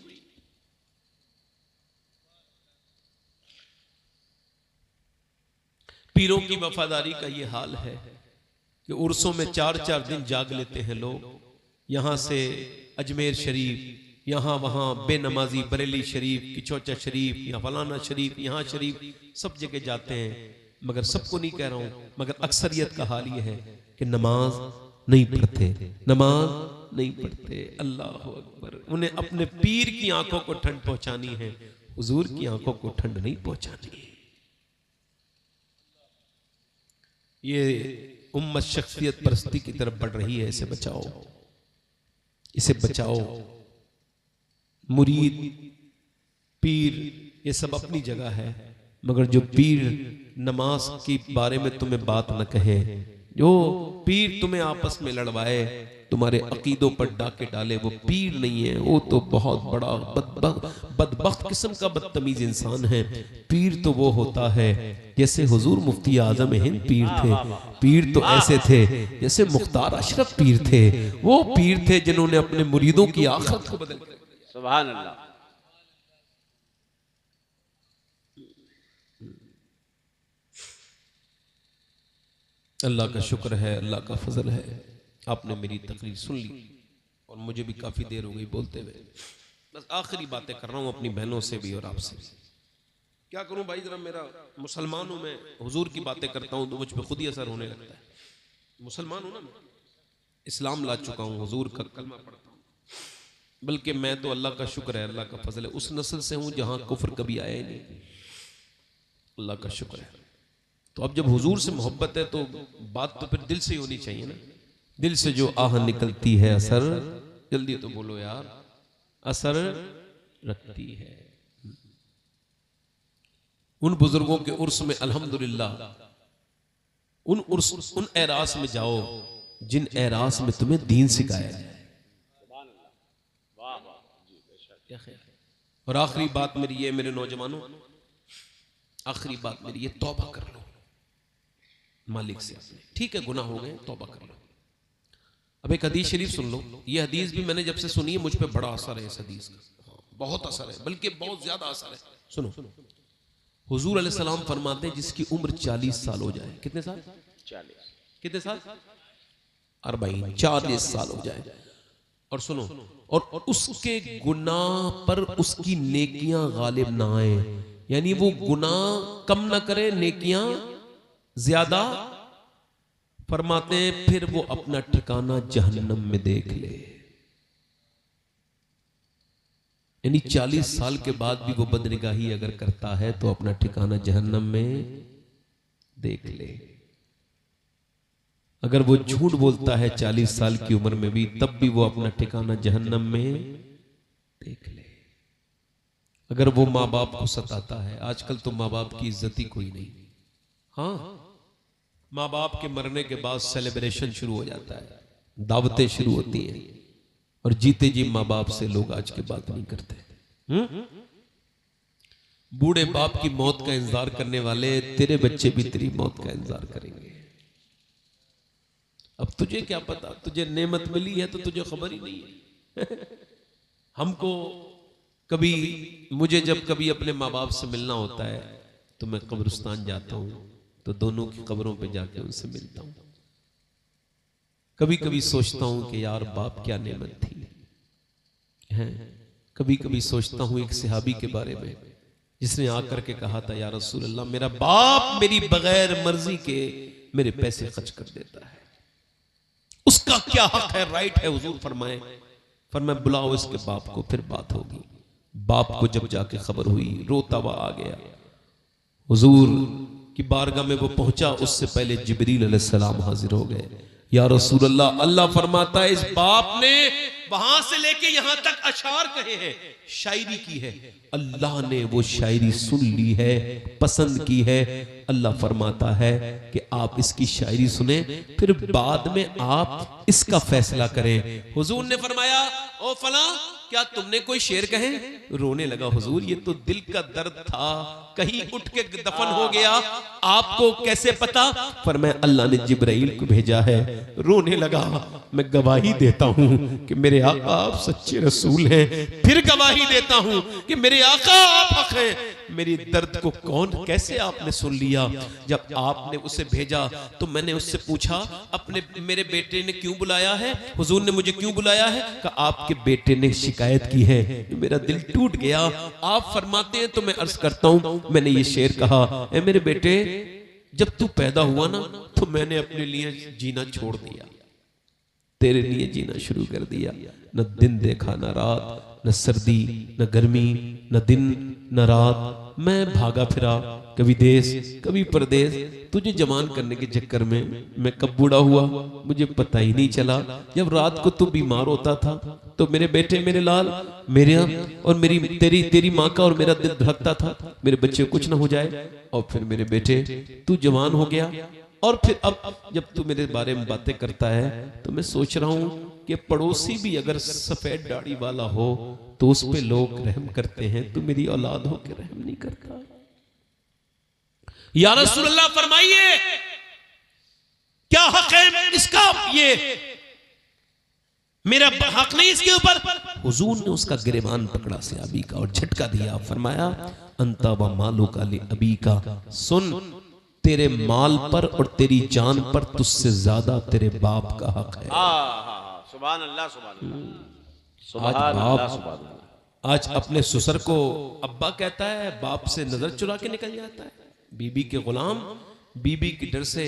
पीरों की वफादारी का ये हाल है कि उर्सों में 4-4 दिन जाग लेते हैं लोग, यहां से अजमेर शरीफ, यहाँ वहाँ बेनमाजी बरेली शरीफ, किचौचा शरीफ, या फलाना शरीफ, यहाँ शरीफ, सब जगह जाते हैं। मगर सबको नहीं कह रहा हूँ, मगर अक्सरियत का हाल ये है कि नमाज नहीं पढ़ते, नमाज नहीं पढ़ते। अल्लाह अकबर। उन्हें अपने पीर की आंखों को ठंड पहुंचानी है, हुजूर की आंखों को ठंड नहीं पहुंचानी है। ये उम्मत शख्सियत परस्ती की तरफ बढ़ रही है, इसे बचाओ, इसे बचाओ। मुरीद, पीर, ये सब अपनी जगह है, मगर जो पीर नमाज के बारे में तुम्हें बात न कहे, जो पीर तुम्हें आपस में लड़वाए, तुम्हारे अकीदों पर डाके डाले, वो पीर नहीं है, वो तो बहुत बड़ा बदबख्त किस्म का बदतमीज इंसान है। पीर तो वो होता है जैसे हुजूर मुफ्ती आजम हिंद पीर थे। पीर तो ऐसे थे जैसे मुख्तार अशरफ पीर थे। वो पीर थे जिन्होंने अपने मुरीदों की आखिरत को बदल दिया। सुभान अल्लाह। अल्लाह का शुक्र है, अल्लाह का फजल है, आपने मेरी तकरीर सुन ली और मुझे भी काफ़ी देर हो गई बोलते हुए। बस आखिरी बातें कर रहा हूँ अपनी बहनों से भी और आपसे भी। क्या करूँ भाई, जरा मेरा मुसलमान हूँ मैं, हुजूर की बातें करता हूँ तो मुझ पर खुद ही असर होने लगता है। मुसलमान हूँ ना मैं, इस्लाम ला चुका हूँ, हुजूर का कलमा पढ़ता हूँ, बल्कि मैं तो अल्लाह का शुक्र है, अल्लाह का फजल है, उस नस्ल से हूँ जहाँ कुफ्र कभी आया ही नहीं। अल्लाह का शुक्र है। तो अब जब हुजूर से मोहब्बत है तो बात तो फिर दिल से ही होनी चाहिए ना। दिल से जो आह निकलती है असर, जल्दी तो बोलो यार, असर रखती है। उन बुजुर्गों के उर्स में अल्हम्दुलिल्लाह, उन एरास में जाओ जिन एरास में तुम्हें दीन सिखाया जाए। और आखिरी बात मेरी ये, मेरे नौजवानों, आखिरी बात मेरी ये, तौबा कर लो मालिक से। ठीक है गुनाह हो गए, तौबा कर लो। अब एक हदीस शरीफ सुन लो। ये हदीस भी मैंने जब से सुनी है मुझ पे बड़ा असर है इस हदीस का, बहुत असर है, बल्कि बहुत ज्यादा असर है। सुनो, हुजूर अलैहिस्सलाम फरमाते हैं जिसकी उम्र 40 साल हो जाए, कितने साल? 40। कितने साल? 40, 40 साल हो जाए। और सुनो, और उसके गुनाह पर उसकी नेकियां गालिब ना आए, यानी वो गुनाह कम ना करे, नेकियां ज्यादा, फरमाते हैं फिर वो अपना ठिकाना जहन्नम में देख ले। यानी 40 साल के बाद भी वो बदनिगाही अगर करता है तो अपना ठिकाना जहन्नम में देख ले। अगर वो झूठ बोलता है 40 साल की उम्र में भी, तब भी वो अपना ठिकाना जहन्नम में देख ले। अगर वो माँ बाप को सताता है, आजकल तो माँ बाप की इज्जत ही कोई नहीं। हाँ, माँ बाप के मरने के बाद सेलिब्रेशन शुरू हो जाता है, दावतें शुरू होती हैं, और जीते जी माँ बाप से लोग आज के बात नहीं करते। बूढ़े बाप की मौत का इंतजार करने वाले तेरे बच्चे भी तेरी मौत का इंतजार करेंगे। अब तुझे क्या पता, तुझे नेमत मिली है तो तुझे खबर ही नहीं है। हमको कभी, मुझे जब कभी अपने माँ बाप से मिलना होता है तो मैं कब्रिस्तान जाता हूं, तो दोनों की कब्रों पे जाके उनसे मिलता हूं। कभी कभी सोचता हूं कि यार बाप क्या नेमत थी है। कभी कभी सोचता हूं एक सहाबी के बारे में जिसने आकर के कहा था, या रसूल अल्लाह, मेरा बाप मेरी बगैर मर्जी के मेरे पैसे खर्च कर देता है, उसका क्या हक है, राइट है। हुजूर फरमाए बुलाओ इसके बाप को, फिर बात होगी। बाप को जब जाके खबर हुई, रोता हुआ आ गया हुजूर की बारगाह में। वो पहुंचा, उससे पहले जिब्रील अलैहिस्सलाम हाजिर हो गए। या रसूल अल्लाह, अल्लाह फरमाता है इस बाप ने वहां से लेके यहां तक अशार कहे हैं, शायरी की है, अल्लाह ने वो शायरी सुन ली है, पसंद की है। अल्लाह फरमाता है कि आप इसकी शायरी सुने, फिर बाद में आप इसका फैसला करें। हुजूर ने फरमाया, ओ फला, क्या तुमने कोई शेर कहे? रोने लगा, हुजूर ये तो दिल का दर्द था, कहीं उठ के दफन हो गया, आपको कैसे पता? फरमाया अल्लाह ने जिब्राइल को भेजा है। रोने लगा, मैं गवाही देता हूं कि मेरे आका आप सच्चे रसूल हैं, फिर गवाही देता हूं कि मेरे आका आप हक हैं। मेरी दर्द को कौन कैसे आपने सुन लिया? जब आपने उसे भेजा तो मैंने उससे पूछा, अपने मेरे बेटे ने क्यों बुलाया है? हुजूर ने मुझे क्यों बुलाया है? कहा आपके बेटे ने शिकायत की है, मेरा दिल टूट गया। आप फरमाते हैं तो मैं अर्ज करता हूं, मैंने ये शेर कहा, ए मेरे बेटे, जब तू पैदा हुआ ना तो मैंने अपने लिए जीना छोड़ दिया, तेरे लिए जीना शुरू कर दिया। न दिन देखा न रात, न सर्दी न गर्मी, न दिन न रात, मैं भागा फिरा, कभी देश कभी परदेश। तुझे जवान करने के चक्कर में मैं कब बूढ़ा हुआ मुझे पता ही नहीं चला। जब रात को तू बीमार होता था तो मेरे बेटे, मेरे लाल, मेरे और मेरी तेरी माँ का और मेरा दिल धड़कता था, मेरे बच्चे कुछ ना हो जाए। और फिर मेरे बेटे तू जवान हो गया, और फिर अब जब तू मेरे बारे में बातें करता है तो मैं सोच रहा हूं कि पड़ोसी भी अगर सफेद दाढ़ी वाला हो तो उस पे लोग रहम करते हैं, तू मेरी औलाद हो के रहम नहीं करता। या रसूल अल्लाह फरमाइए क्या हक है इसका? ये मेरा हक नहीं इसके ऊपर? हुजूर ने उसका गिरेबान पकड़ा सहाबी का और झटका दिया। फरमाया अंता व मालुका लि अबी का, सुन तेरे माल पर और तेरी जान पर तुझसे ज्यादा तेरे बाप का हक है। सुभान अल्लाह, सुभान अल्लाह। आज अपने ससुर को अब्बा कहता है, बाप से नजर चुरा के निकल जाता है। बीबी के गुलाम बीबी के डर से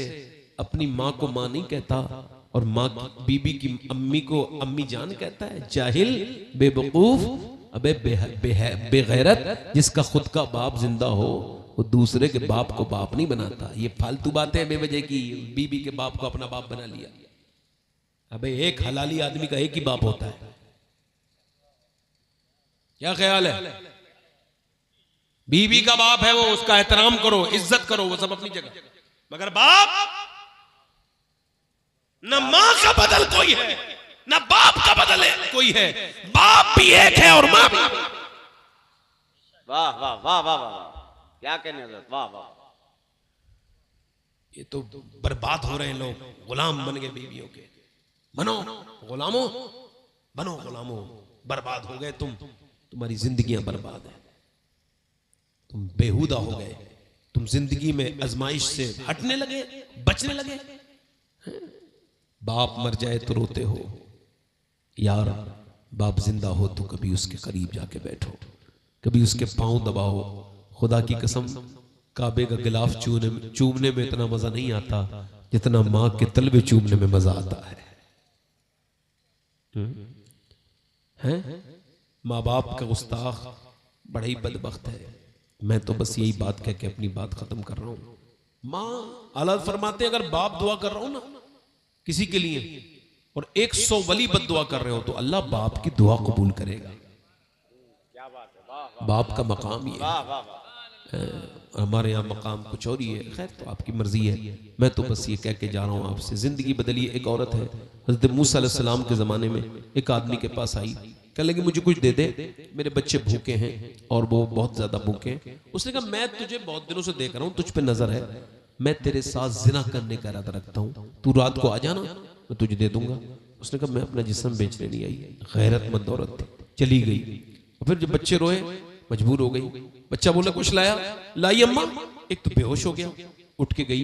अपनी माँ को माँ नहीं कहता, और माँ बीबी की अम्मी को अम्मी जान कहता है। जाहिल, बेवकूफ, अबे बेगैरत, जिसका खुद का बाप जिंदा हो वो दूसरे के बाप को बाप नहीं बनाता। ये फालतू बातें बेवजह की। बीबी के बाप को अपना बाप बना लिया। अबे एक हलाली आदमी का एक ही बाप होता है, क्या ख्याल है? बीबी का बाप है वो, उसका एहतराम करो, इज्जत करो, वो सब अपनी जगह। मगर बाप, न मां का बदल कोई है, न बाप का बदल कोई है। बाप भी एक है और मां भी। वाह वाह वाह वाह वाह, क्या कहने हज़रत, वाह वाह। ये तो बर्बाद हो रहे हैं लोग, गुलाम बन गए बीवियों के। बनो गुलामों, बनो गुलामों, बर्बाद हो गए तुम, तुम्हारी जिंदगियां बर्बाद है, तुम बेहुदा हो गए, तुम जिंदगी में आजमाइश से हटने लगे, बचने लगे। बाप मर जाए तो रोते हो यार, बाप जिंदा हो तो कभी उसके करीब जाके बैठो, कभी उसके पांव दबाओ। खुदा की कसम, काबे का गिलाफ चूमने में इतना मजा नहीं आता जितना माँ के तलवे चूमने में मजा आता है। माँ बाप का गुस्ताख बड़ा ही बदबख्त है। मैं तो बस यही बात कह के अपनी बात खत्म कर रहा हूँ। माँ आला फरमाते अगर बाप दुआ कर रहा हो ना किसी के लिए और 100 वली बद दुआ कर रहे हो तो अल्लाह बाप की दुआ कबूल करेगा। बाप का मकाम ही है, हमारे यहाँ मकाम कुछ और ही है। खैर तो आपकी मर्जी है, मैं तो बस ये कह के जा रहा हूँ आपसे। जिंदगी बदलिए। एक औरत है हज़रत मूसा अलैहिस्सलाम के ज़माने में एक आदमी के पास आई, कह लगी मुझे कुछ दे दे, मेरे बच्चे भूखे हैं और वो बहुत ज़्यादा भूखे हैं। उसने कहा मैं तुझे बहुत दिनों से देख रहा हूँ, तुझ पे नज़र है, मैं तेरे साथ जिना करने का इरादा रखता हूँ, तू रात को आ जाना, मैं तुझे दे दूंगा। उसने कहा मैं अपना जिस्म बेचने नहीं आई। गैरतमंद औरत थी, चली गई। और फिर जब बच्चे रोए मजबूर हो गई। बच्चा बोला कुछ लाया? लाई अम्मा। एक तो बेहोश हो गया, उठ के गई,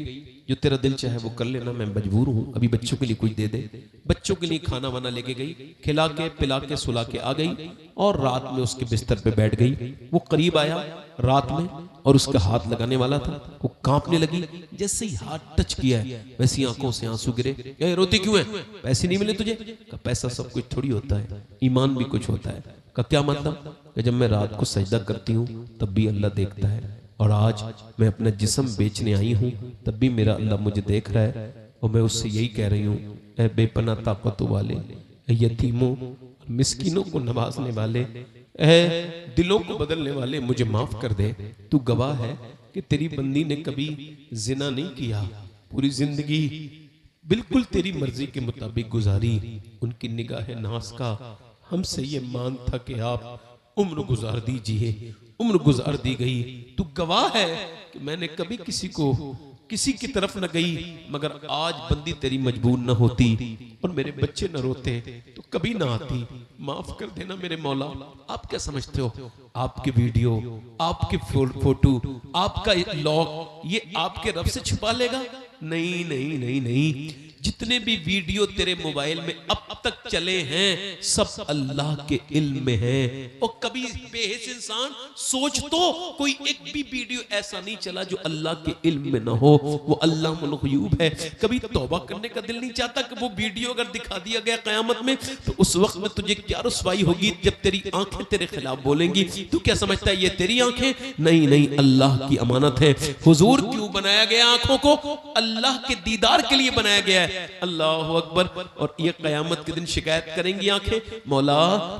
जो तेरा दिल चाहे वो कर लेना, मैं मजबूर हूँ, अभी बच्चों के लिए कुछ दे दे। बच्चों के लिए खाना वाना लेके गई, खिला के पिला के सुला के आ गई और रात में उसके बिस्तर पे बैठ गई। वो करीब आया रात में और उसका हाथ लगाने वाला था, वो कांपने लगी। जैसे ही हाथ टच किया है वैसी आंखों से आंसू गिरे। ये रोती क्यों है? पैसे नहीं मिले तुझे? का पैसा सब कुछ थोड़ी होता है, ईमान भी कुछ होता है। का क्या मतलब? कि जब मैं रात को सजदा करती हूँ तब भी अल्लाह देखता है, और आज मैं अपना जिस्म बेचने आई हूँ तब भी मेरा अल्लाह मुझे देख रहा है। और मैं उससे यही कह रही हूँ, ऐ बेपना ताकत वाले, ऐ यतीमों मिस्किनों को नवाजने वाले, ऐ दिलों को बदलने वाले, मुझे माफ कर दे। तू गवाह है कि तेरी बंदी ने कभी जिना नहीं किया, पूरी जिंदगी बिल्कुल तेरी मर्जी के मुताबिक गुजारी। उनकी निगाह नास का हमसे ये मान था कि आप उम्र गुजार दीजिए, उम्र गुजार दी गई। तू गवाह है कि मैंने कभी किसी की तरफ न गई, मगर आज बंदी तेरी मजबूर न होती और मेरे बच्चे न रोते तो कभी ना आती। माफ कर देना मेरे मौला। आप क्या समझते हो आपके वीडियो, आपके फोटो, आपका लॉग ये आपके रब से छुपा लेगा? नहीं नहीं नहीं नहीं। जितने भी वीडियो तेरे मोबाइल में अब तक चले हैं सब अल्लाह के इल्म में है। और कभी बेहिस इंसान सोच तो कोई एक भी वीडियो ऐसा नहीं चला जो अल्लाह के इल्म में ना हो, वो अल्लाहुल ग़यूब है। कभी तौबा करने का दिल नहीं चाहता कि वो वीडियो अगर दिखा दिया गया क़यामत में तो उस वक्त में तुझे क्या रुसवाई होगी जब तेरी आंखें तेरे खिलाफ बोलेंगी। तू क्या समझता है ये तेरी आंखें? नहीं नहीं, अल्लाह की अमानत है। हुजूर क्यों बनाया गया आंखों को? अल्लाह के दीदार के लिए बनाया गया है। अल्लाह अकबर। और ये कयामत के दिन शिकायत करेंगी आंखें, मौला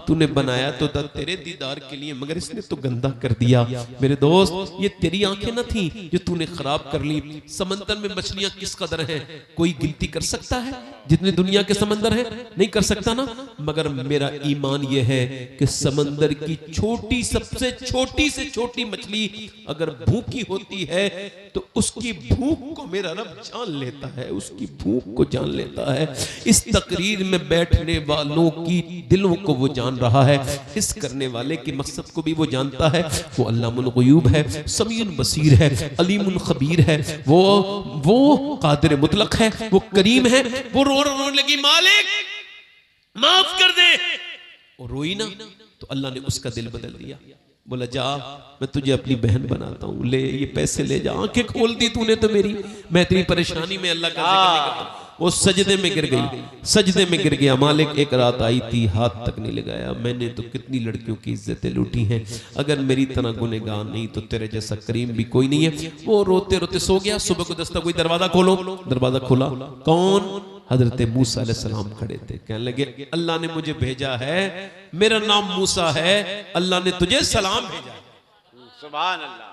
तूने बनाया तो था तेरे दीदार के लिए मगर इसने तो गंदा कर दिया। मेरे दोस्त ये तेरी आंखें न थी जो तूने खराब कर ली। समंदर में मछलियां किस कदर हैं कोई गिनती कर सकता है? जितने दुनिया के समंदर हैं नहीं कर सकता ना। मगर मेरा ईमान यह है कि समंदर की छोटी सबसे छोटी से छोटी मछली अगर भूखी होती है तो उसकी भूख को मेरा रब जान लेता है, उसकी भूख को जान लेता है। इस तकरीर में बैठने वालों की दिलों को वो जान रहा है, इस करने वाले की मकसद को भी वो जानता है। वो अल्लाहुल ग़यूब है, समीउन बसीर है, अलीमुन खबीर है, वो कादिर मुतलक है, वो करीम है। वो रोने लगी मालिक माफ कर दे, और रोई ना तो अल्लाह ने उसका दिल बदल दिया। बोला जा मैं तुझे अपनी बहन बनाता हूँ, ले ये पैसे ले जा। आंखें खोल दी तूने तो मेरी, मैं इतनी परेशानी में अल्लाह का जिक्र नहीं करता। वो सजदे में गिर गई, सजदे में गिर गया। मालिक एक रात आई थी हाथ तक नहीं लगाया, मैंने तो कितनी लड़कियों की इज्जतें लूटी हैं, अगर मेरी तरह गुनहगार नहीं तो तेरे जैसा करीम भी कोई नहीं है। वो रोते रोते सो गया। सुबह को दस्तक हुई, दरवाजा खोलो। दरवाजा खोला, कौन? हजरत मूसा अलैहिस्सलाम खड़े थे। कहने लगे अल्लाह ने मुझे भेजा है, मेरा नाम मूसा है, अल्लाह ने तुझे सलाम भेजा। सुभान अल्लाह।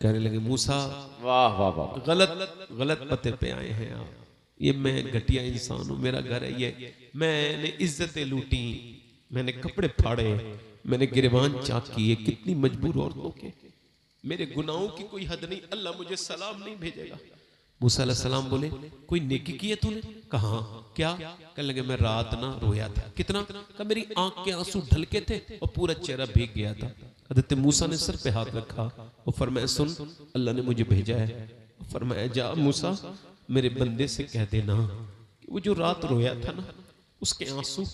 कहने लगे मूसा वाह वाह वाह, गलत पते पे आए हैं आप। ये मैं घटिया इंसान हूँ, मेरा घर है ये, मैंने इज्जतें लूटी, मैंने कपड़े फाड़े, मैंने गिरबान चाक किए, कितनी मजबूर औरतों के, मेरे गुनाहों की कोई हद नहीं, अल्लाह मुझे सलाम नहीं भेजेगा। मूसा अलैहिस्सलाम बोले कोई नेकी की है तूने? कहा क्या? कहने लगे मैं रात ना रोया था। कितना? कहा मेरी आंख के आंसू ढलके थे और पूरा चेहरा भीग गया था। हज़रत मूसा ने सर पे हाथ रखा और फरमाया सुन अल्लाह ने मुझे भेजा है। फरमाया जा मूसा मेरे बंदे से कह देना कि वो जो रात रोया था ना उसके आंसू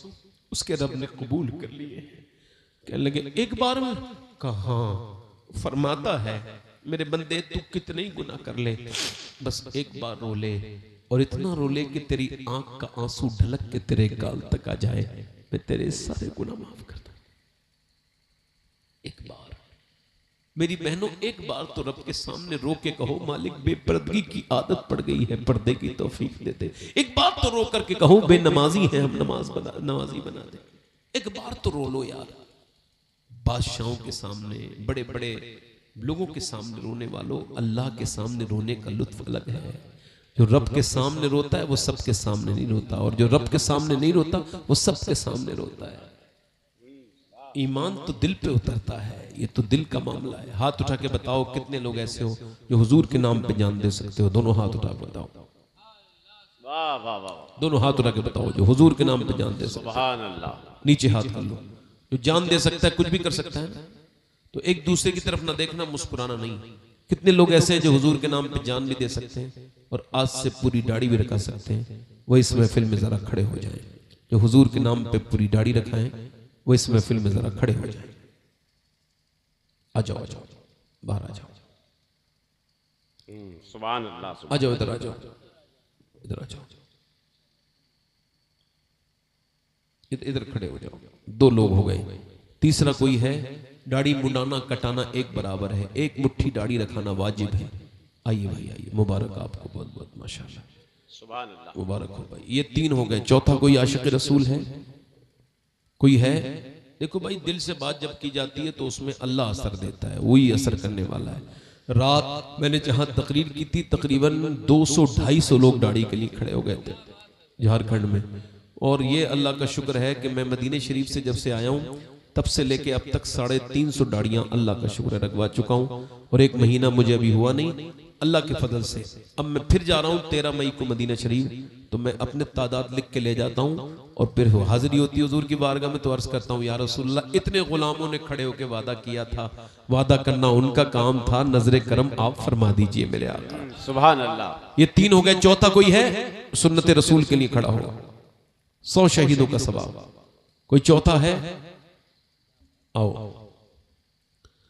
उसके रब ने कबूल कर लिए। कहने लगे एक बार में? कहा फरमाता है मेरे बंदे तू कितने ही गुनाह कर ले बस एक बार रो ले, और इतना रो ले कि तेरी आंख का आंसू ढलक के तेरे गाल तक आ जाए, मैं तेरे सारे गुनाह माफ कर दूं। एक बार मेरी बहनों, एक बार तो रब के सामने रो के कहो, मालिक बेपर्दगी की आदत पड़ गई है, पर्दे की तौफीक दे दे। एक बार तो रो करके कहो, बेनमाजी है हम, नमाजी बना दे। एक बार तो रो लो यार। बादशाहों के सामने, बड़े बड़े लोगों के सामने रोने वालों, अल्लाह के सामने रोने का लुत्फ अलग है। जो रब के सामने रोता है वो सबके सामने नहीं रोता, और जो रब के सामने नहीं रोता वो सबके सामने रोता है। ईमान तो दिल पे उतरता है, ये तो दिल का मामला है। हाथ उठा के बताओ कितने लोग ऐसे हो जो हुजूर के नाम पे जान दे सकते हो? दोनों हाथ उठा के बताओ। वाह वाह वाह, दोनों हाथ उठा के बताओ जो हुजूर के नाम पे जान दे सकते हो। सुभान अल्लाह। नीचे हाथ कर लो। जो जान दे सकता है, कुछ भी कर सकता है, तो एक दूसरे की तरफ ना देखना, मुस्कुराना नहीं। कितने लोग ऐसे हैं जो हुजूर के नाम पे जान भी दे सकते हैं और आज से पूरी दाढ़ी भी रखा सकते हैं? वो इस महफिल में जरा खड़े हो जाए। जो हुजूर के नाम पे पूरी दाढ़ी रखाएं वो इस महफिल में जरा खड़े हो जाए। आ जाओ, आ जाओ, बाहर आ जाओ, सुभान अल्लाह, आ जाओ, इधर आ जाओ, इधर आ जाओ, इधर खड़े हो जाओ। दो लोग हो गए, तीसरा कोई है? दाढ़ी मुंडाना कटाना एक बराबर है, एक मुट्ठी दाढ़ी रखाना वाजिब है। आइए भाई, आइए, मुबारक आपको, बहुत बहुत माशाल्लाह, सुभान अल्लाह, मुबारक हो भाई। ये तीन हो गए। चौथा कोई आशिक रसूल है? कोई है? देखो भाई, दिल से बात जब की जाती है तो उसमें अल्लाह असर देता है, वही असर करने वाला है। रात मैंने जहां तकरीर की थी, तकरीबन 200-250 लोग दाढ़ी के लिए खड़े हो गए थे झारखंड में। और ये अल्लाह का शुक्र है कि मैं मदीने शरीफ से जब से आया हूँ तब से लेके अब तक 350 दाढ़ियां अल्लाह का शुक्र है रखवा चुका हूँ, और एक महीना मुझे अभी हुआ नहीं अल्लाह के फजल से। अब मैं फिर जा रहा हूँ 13 मई को मदीना शरीफ, तो मैं अपने तादाद लिख के ले जाता हूँ और फिर हाजिरी होती है हुजूर की बारगाह में, तो अर्ज करता हूँ या रसूलल्लाह, इतने गुलामों ने खड़े होकर वादा किया था, वादा करना उनका काम था, नजरे करम आप फरमा दीजिए मेरे आका। सुभान अल्लाह। ये तीन हो गए। चौथा कोई है? सुन्नत रसूल के लिए खड़ा होगा, 100 शहीदों का सवाब। कोई चौथा है? आओ।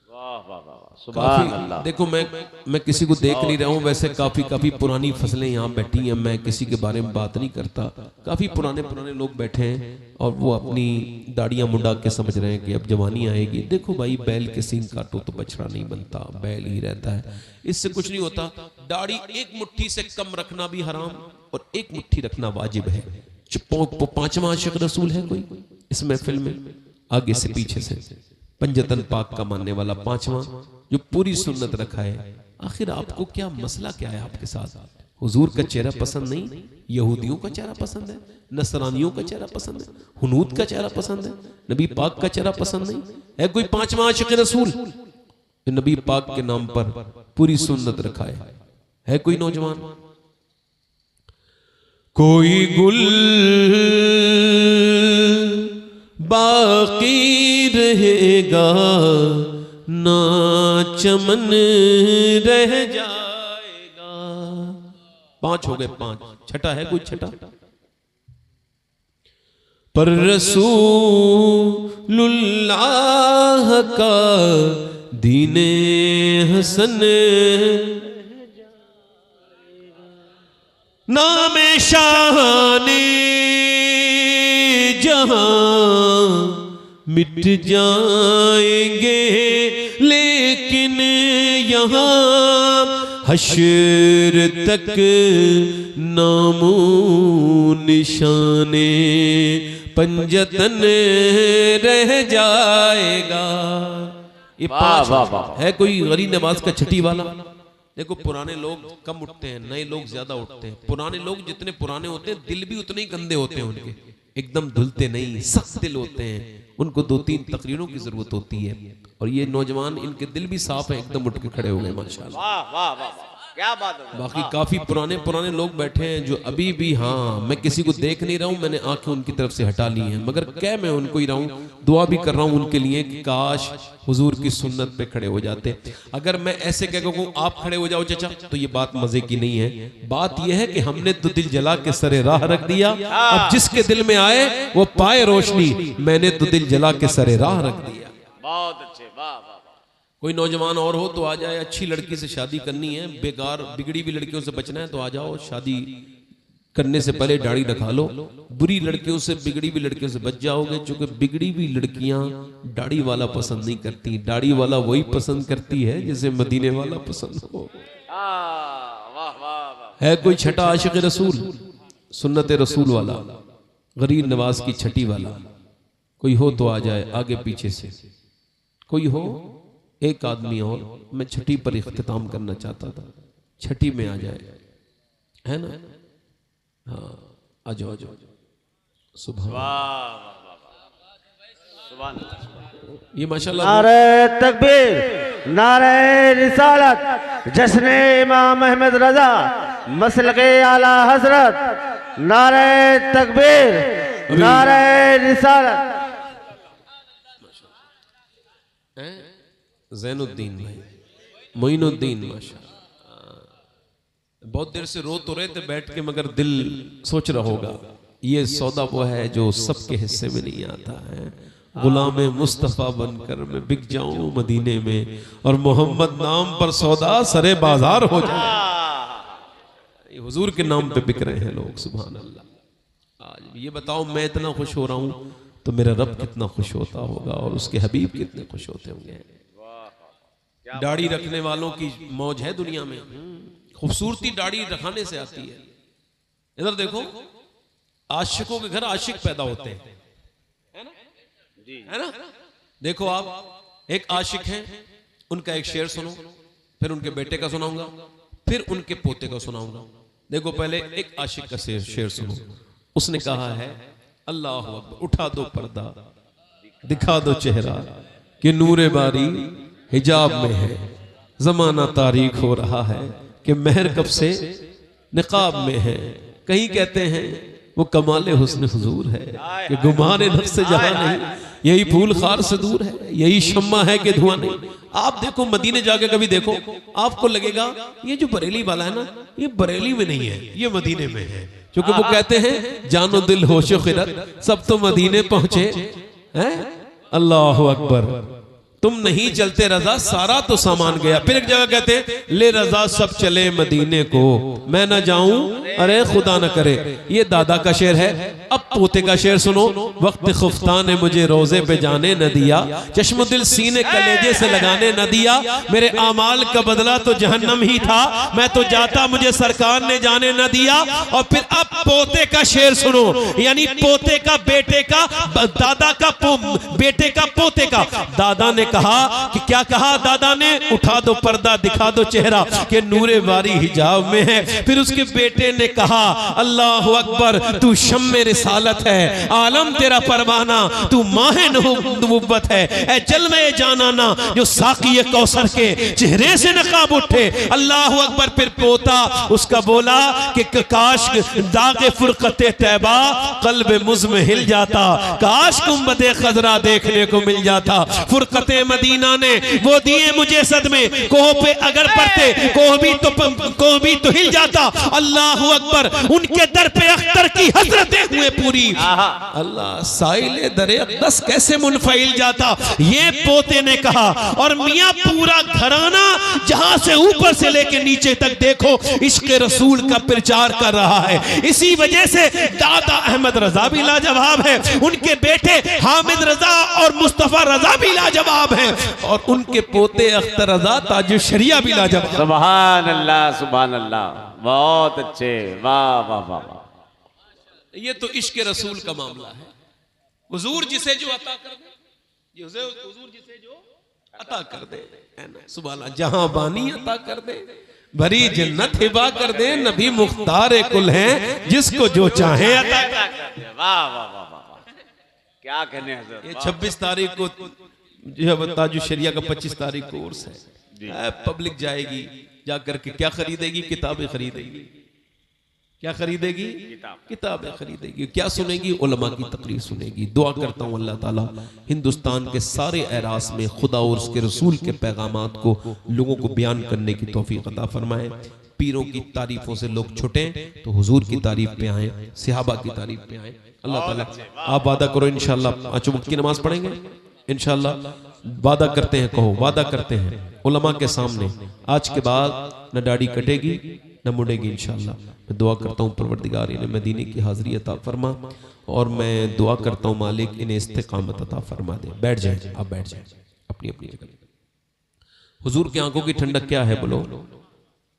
वाह वाह वाह, सुभान अल्लाह। देखो मैं किसी को देख नहीं रहा हूँ, वैसे काफी पुरानी फसलें यहाँ बैठी हैं, मैं किसी के बारे में बात नहीं करता। काफी पुराने लोग बैठे हैं और वो अपनी दाढ़ियां मुंडा के समझ रहे हैं कि अब जवानी आएगी। देखो भाई, बैल के सींग काटो तो बछड़ा नहीं बनता, बैल ही रहता है, इससे कुछ नहीं होता। दाढ़ी एक मुट्ठी से कम रखना भी हराम और एक मुट्ठी रखना वाजिब है। पांचवा आशिक रसूल है कोई इस महफिल में? आगे से पीछे से पंजतन पाक का मानने वाला पांचवा, जो पूरी सुन्नत रखा है। आखिर आपको क्या मसला क्या है आपके साथ? हुजूर का चेहरा पसंद नहीं, यहूदियों का चेहरा पसंद है, नसरानियों का चेहरा पसंद है, हुनूद का चेहरा पसंद है, नबी पाक का चेहरा पसंद नहीं है? कोई पांचवा आशिक रसूल जो नबी पाक के नाम पर पूरी सुन्नत रखा है कोई नौजवान? कोई गुल बाकी रहेगा ना चमन रह जाएगा। 5 हो गए, 5। छठा है कोई? छठा पर रसूलुल्लाह का दीने हसन नाम शाहाने जहां मिट जाएंगे, लेकिन यहाँ हश्र तक नामो निशाने पंजतन रह जाएगा। ये 5 है। कोई गरीब नवाज का छठी वाला? देखो, पुराने लोग कम उठते हैं, नए लोग ज्यादा उठते हैं। पुराने लोग जितने पुराने होते हैं दिल भी उतने ही गंदे होते हैं उनके, एकदम धुलते नहीं, सख्त दिल होते हैं। उनको 2-3 तकरीरों की जरूरत होती है, और ये नौजवान इनके दिल भी साफ है, एकदम उठ के खड़े हो गए माशाल्लाह। वाह वाह वाह, क्या बात है। बाकी काफी पुराने लोग बैठे हैं जो अभी भी, हाँ, मैं किसी को देख नहीं रहा हूं, मैंने आंखें उनकी तरफ से हटा ली हैं, मगर क्या मैं उनको ही रहा हूं, दुआ भी कर रहा हूं उनके लिए कि काश हुजूर की सुन्नत पे खड़े हो जाते। अगर मैं ऐसे कह कहूं आप खड़े हो जाओ चाचा, तो ये बात मजे की नहीं है। बात यह है कि हमने तो दिल जला के सरे राह रख दिया, अब जिसके दिल में आए वो पाए रोशनी, मैंने तो दिल जला के सरे राह रख दिया। बहुत अच्छे, वाह वाह। कोई नौजवान और हो तो आ जाए, अच्छी लड़की से शादी करनी है, बेकार बिगड़ी हुई लड़कियों से बचना है तो आ जाओ, शादी करने से पहले दाढ़ी रखा लो। बुरी लड़कियों से, बिगड़ी हुई लड़कियों से बच जाओगे, क्योंकि बिगड़ी हुई लड़कियां दाढ़ी वाला पसंद नहीं करती। दाढ़ी वाला वही पसंद करती है जिसे मदीने वाला पसंद हो। है कोई छठा आशिक रसूल, सुन्नत रसूल वाला, गरीब नवाज की छठी वाला? कोई हो तो आ जाए आगे पीछे से। कोई हो? एक आदमी और। मैं छठी पर इख्तिताम करना चाहता था, छठी में आ जाए, है ना? हाँ, आ जाओ आ जाओ। सुभान ये माशाल्लाह। नारे तकबीर, नारे रिसालत, जश्न इमाम अहमद रजा, मसलके आला हजरत। नारे तकबीर, नारे रिसालत। ज़ैनुद्दीन भाई, मोइनुद्दीन, माशा। बहुत देर से रो तो रहे थे बैठ के, मगर दिल सोच रहा होगा ये सौदा वो है जो सबके हिस्से में नहीं आता है। गुलाम मुस्तफ़ा बनकर मैं बिक जाऊं मदीने में, और मोहम्मद नाम पर सौदा सरे बाजार हो जाए। हुजूर के नाम पे बिक रहे हैं लोग, सुभान अल्लाह। आज ये बताओ, मैं इतना खुश हो रहा हूं तो मेरा रब कितना खुश होता होगा, और उसके हबीब कितने खुश होते होंगे। दाढ़ी रखने वालों की मौज है दुनिया में। खूबसूरती दाढ़ी रखाने से आती है। इधर देखो, आशिकों के घर आशिक पैदा होते हैं, है ना? देखो आप, एक आशिक है, उनका एक शेर सुनो, फिर उनके बेटे का सुनाऊंगा, फिर उनके पोते का सुनाऊंगा। देखो पहले एक आशिक का शेर सुनो। उसने कहा है, अल्लाह अकबर, उठा दो पर्दा, दिखा दो चेहरा, कि नूरे बारी हिजाब में है। जमाना तारीख हो रहा है कि महर कब से निकाब में है। कहीं कहते हैं वो कमाले हुस्न हुजूर है, कि गुमाने नफ्स से जहां नहीं, यही फूल खार से दूर है, यही शम्मा है कि धुआं नहीं। आप देखो मदीने जाके कभी देखो, आपको लगेगा ये जो बरेली वाला है ना, ये बरेली में नहीं है, ये मदीने में है। क्योंकि वो कहते हैं जानो दिल होशो खिरत, सब तो मदीने पहुंचे हैं। अल्लाह अकबर, तुम नहीं चलते रजा, सारा तो सामान गया। फिर एक जगह कहते हैं ले रजा सब चले मदीने को, मैं न जाऊं अरे खुदा न करे। ये दादा का शेर है। अब पोते का शेर सुनो। वक्त खुफ्ता ने मुझे रोजे पे जाने न दिया, चश्म दिल सीने कलेजे से लगाने न दिया। मेरे आमाल का बदला तो जहन्नम ही था, मैं तो जाता मुझे सरकार ने जाने न दिया। और फिर अब पोते का शेर सुनो, यानी पोते का बेटे का, दादा का बेटे का पोते का। दादा ने कहा कि क्या कहा दादा ने, उठा दो पर्दा, दिखा दो चेहरा, कि नूरे बारी हिजाब में है। फिर उसके बेटे ने कहा, अल्लाह अकबर, तू शम्मे रिसालत है, आलम तेरा परवाना, तू माहे नबुव्वत है, ए जलवे जानाना जो साक़ी कौसर के चेहरे से नकाब उठे। अल्लाह अकबर। फिर पोता उसका बोला कि काश दागे फुरकते तैबा कल्ब मुज़ में हिल जाता, काश गुंबदे खजरा देखने को मिल जाता। फुरकते मदीना ने वो दिए मुझे सदमे, कोह पे अगर पड़ते कोह भी तो हिल जाता। अल्लाह अकबर। उनके दर पे अख्तर की हसरतें हुए पूरी। अल्लाह, साइले दरे अक़दस कैसे मुनफइल जाता, ये पोते ने कहा। और मियां पूरा घराना जहां से ऊपर से लेके नीचे तक देखो इश्क रसूल का प्रचार कर रहा है। इसी वजह से दादा अहमद रजा भी लाजवाब है, उनके बेटे हामिद रजा और मुस्तफा रजा भी लाजवाब है, और उनके पोते अख्तर रजा ताजुल शरिया भी लाजवाब। सुभान अल्लाह, सुभान अल्लाह, बहुत अच्छे, वाह वाह वाह वाह। ये तो इश्क रसूल का मामला है। हुजूर जिसे जो अता कर दे, हुजूर जिसे जो अता कर दे, सुभान अल्लाह। जहां बानी अता कर दे, भरी जन्नत हिबा कर दे, नबी मुख्तार कुल हैं, जिसको जो चाहे अता कर दे। वाह वाह वाह वाह, क्या कहने हज़रत। ये 26 तारीख को जो है ताजुल शरिया का 25 तारीख को उर्स है। पब्लिक जाएगी, जाकर के क्या खरीदेगी? किताबें खरीदेगी। क्या खरीदेगी? किताबें खरीदेगी। क्या सुनेगी? उलमा की तकरीर सुनेगी। दुआ करता हूँ अल्लाह ताला हिंदुस्तान के सारे एरास में खुदा और उसके रसूल के पैगामात को लोगों को बयान करने की तौफीक अता फरमाए। पीरों की तारीफों से लोग छुटे तो हुजूर की तारीफ पे आए, सहाबा की तारीफ पे आए। अल्लाह ताला आप वादा करो इंशाअल्लाह 5 वक्त की नमाज पढ़ेंगे इंशाअल्लाह। वादा करते हैं, कहो वादा करते हैं उलमा के सामने, आज के बाद न दाढ़ी कटेगी, न मुड़ेगी इंशाअल्लाह। मैं दुआ करता हूँ परवरदिगार इन्हें मदीने की हाज़िरी अता फरमा, और मैं दुआ करता हूँ मालिक इन्हें इस्तिकामत अता फरमा दे। बैठ जाए, आप बैठ जाए अपनी अपनी जगह। हुजूर की आंखों की ठंडक क्या है? बोलो,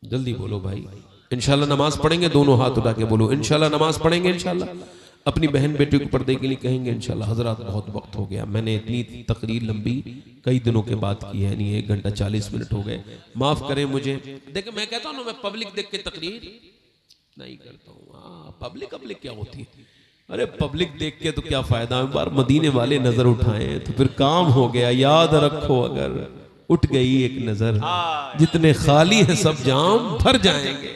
जल्दी बोलो भाई। इंशाल्लाह नमाज पढ़ेंगे, दोनों हाथ उठा के बोलो इंशाल्लाह नमाज पढ़ेंगे। इंशाल्लाह अपनी बहन बेटी को पर्दे के लिए कहेंगे इंशाल्लाह। हजरात बहुत वक्त हो गया, मैंने इतनी तकरीर लंबी कई दिनों के बाद की है, नहीं 1 घंटा 40 मिनट हो गए, माफ करें मुझे। देखे मैं कहता हूँ ना, मैं पब्लिक देख के तकरीर नहीं करता हूँ। पब्लिक क्या होती है? अरे पब्लिक देख के तो क्या फायदा, एक बार मदीने वाले नजर उठाएं तो फिर काम हो गया। याद रखो, अगर उठ गई एक नजर, जितने खाली है सब जाम भर जाएंगे।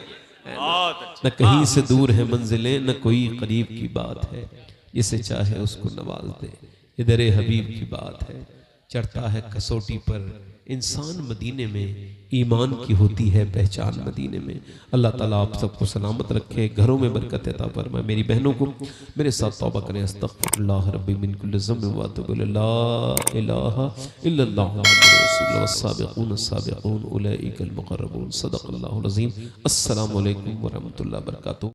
न कहीं से दूर है मंजिलें, न कोई करीब की बात है, जिसे चाहे उसको नवाज दे, इधर हबीब की बात है। चढ़ता है कसौटी पर इंसान मदीने में, ईमान की होती है पहचान मदीने में। अल्लाह ताला आप सबको सलामत रखे, घरों में बरकत अता फरमाए। मेरी बहनों को मेरे साथ तौबा करें, अस्तगफिरुल्लाह रब्बी मिन कुल्लि ज़म्बिन व अतूबु इलैहि, ला इलाहा इल्लल्लाह मुहम्मदुर रसूलुल्लाह वस्साबिक़ून अस्साबिक़ून उलैइकल मुक़र्रबून। सदक़ल्लाहुल अज़ीम। अस्सलामु अलैकुम व रहमतुल्लाहि व बरकातुहू।